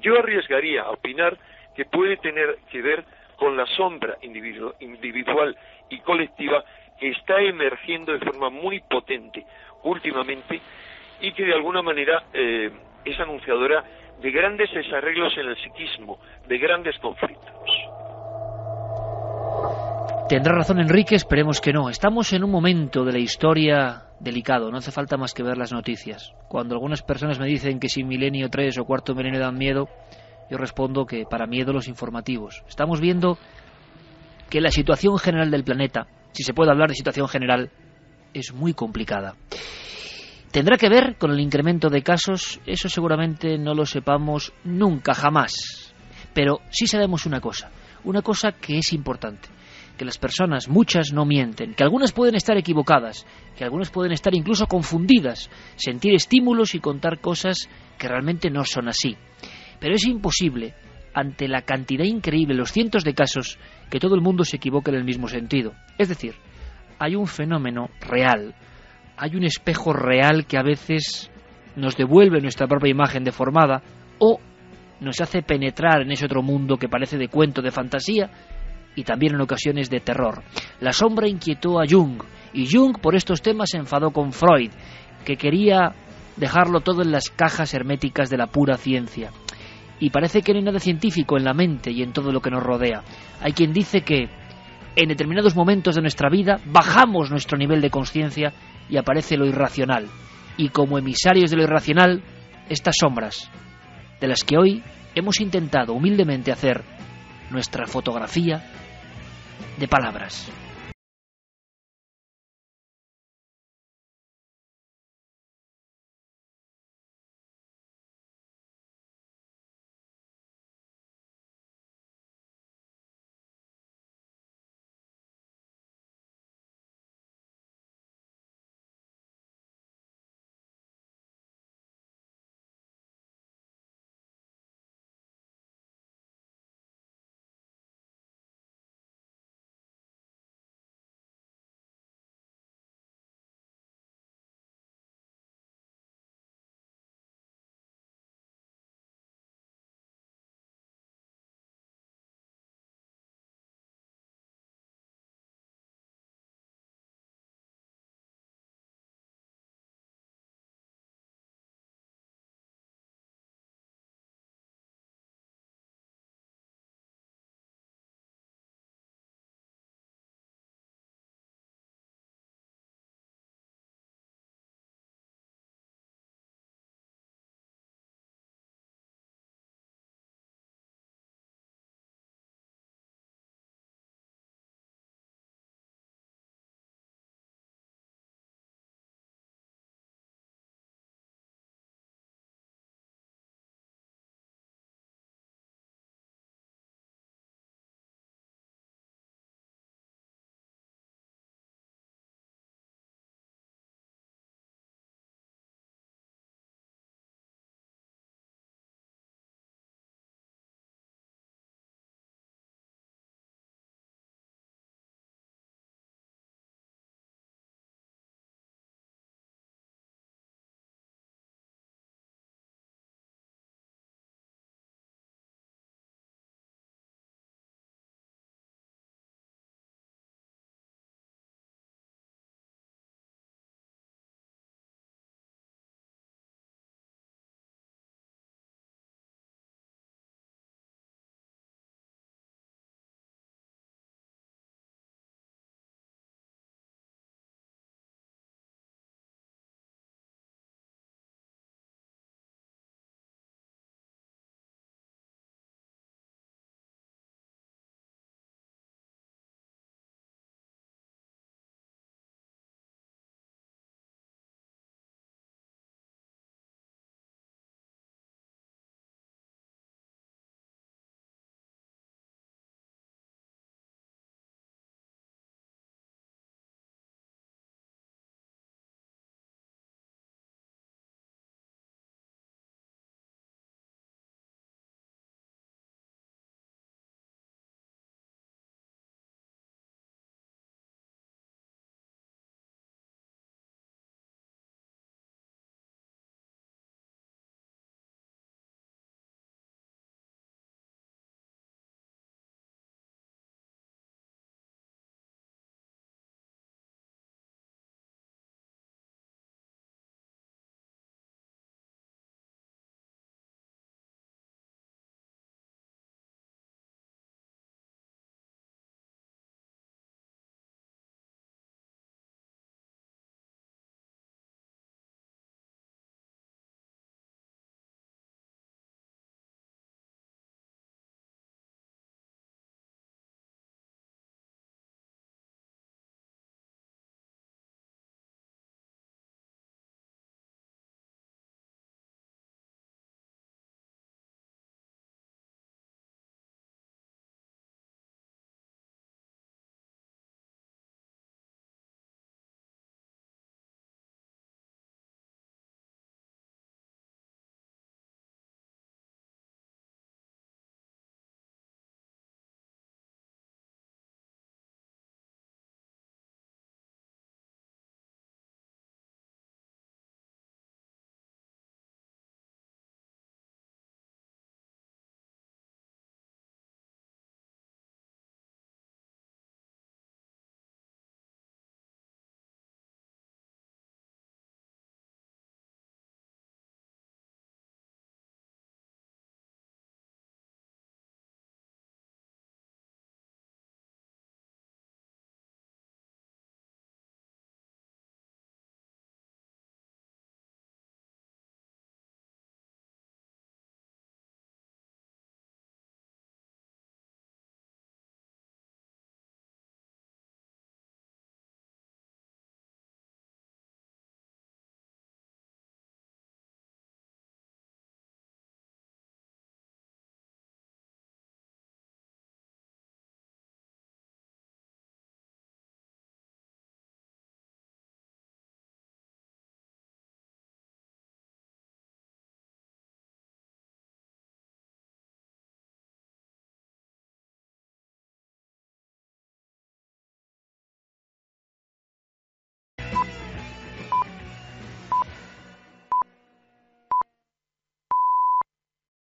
Yo arriesgaría a opinar que puede tener que ver con la sombra individual y colectiva que está emergiendo de forma muy potente últimamente y que de alguna manera es anunciadora de grandes desarreglos en el psiquismo, de grandes conflictos. Tendrá razón Enrique, esperemos que no. Estamos en un momento de la historia delicado, no hace falta más que ver las noticias. Cuando algunas personas me dicen que si Milenio 3 o Cuarto Milenio dan miedo, yo respondo que para miedo los informativos. Estamos viendo que la situación general del planeta, si se puede hablar de situación general, es muy complicada. ¿Tendrá que ver con el incremento de casos? Eso seguramente no lo sepamos nunca, jamás. Pero sí sabemos una cosa que es importante, que las personas, muchas, no mienten, que algunas pueden estar equivocadas, que algunas pueden estar incluso confundidas, sentir estímulos y contar cosas que realmente no son así. Pero es imposible, ante la cantidad increíble, los cientos de casos, que todo el mundo se equivoque en el mismo sentido. Es decir, hay un fenómeno real, hay un espejo real que a veces nos devuelve nuestra propia imagen deformada o nos hace penetrar en ese otro mundo que parece de cuento, de fantasía, y también en ocasiones de terror. La sombra inquietó a Jung, y Jung por estos temas se enfadó con Freud, que quería dejarlo todo en las cajas herméticas de la pura ciencia. Y parece que no hay nada científico en la mente y en todo lo que nos rodea. Hay quien dice que en determinados momentos de nuestra vida bajamos nuestro nivel de conciencia y aparece lo irracional. Y como emisarios de lo irracional, estas sombras, de las que hoy hemos intentado humildemente hacer nuestra fotografía de palabras.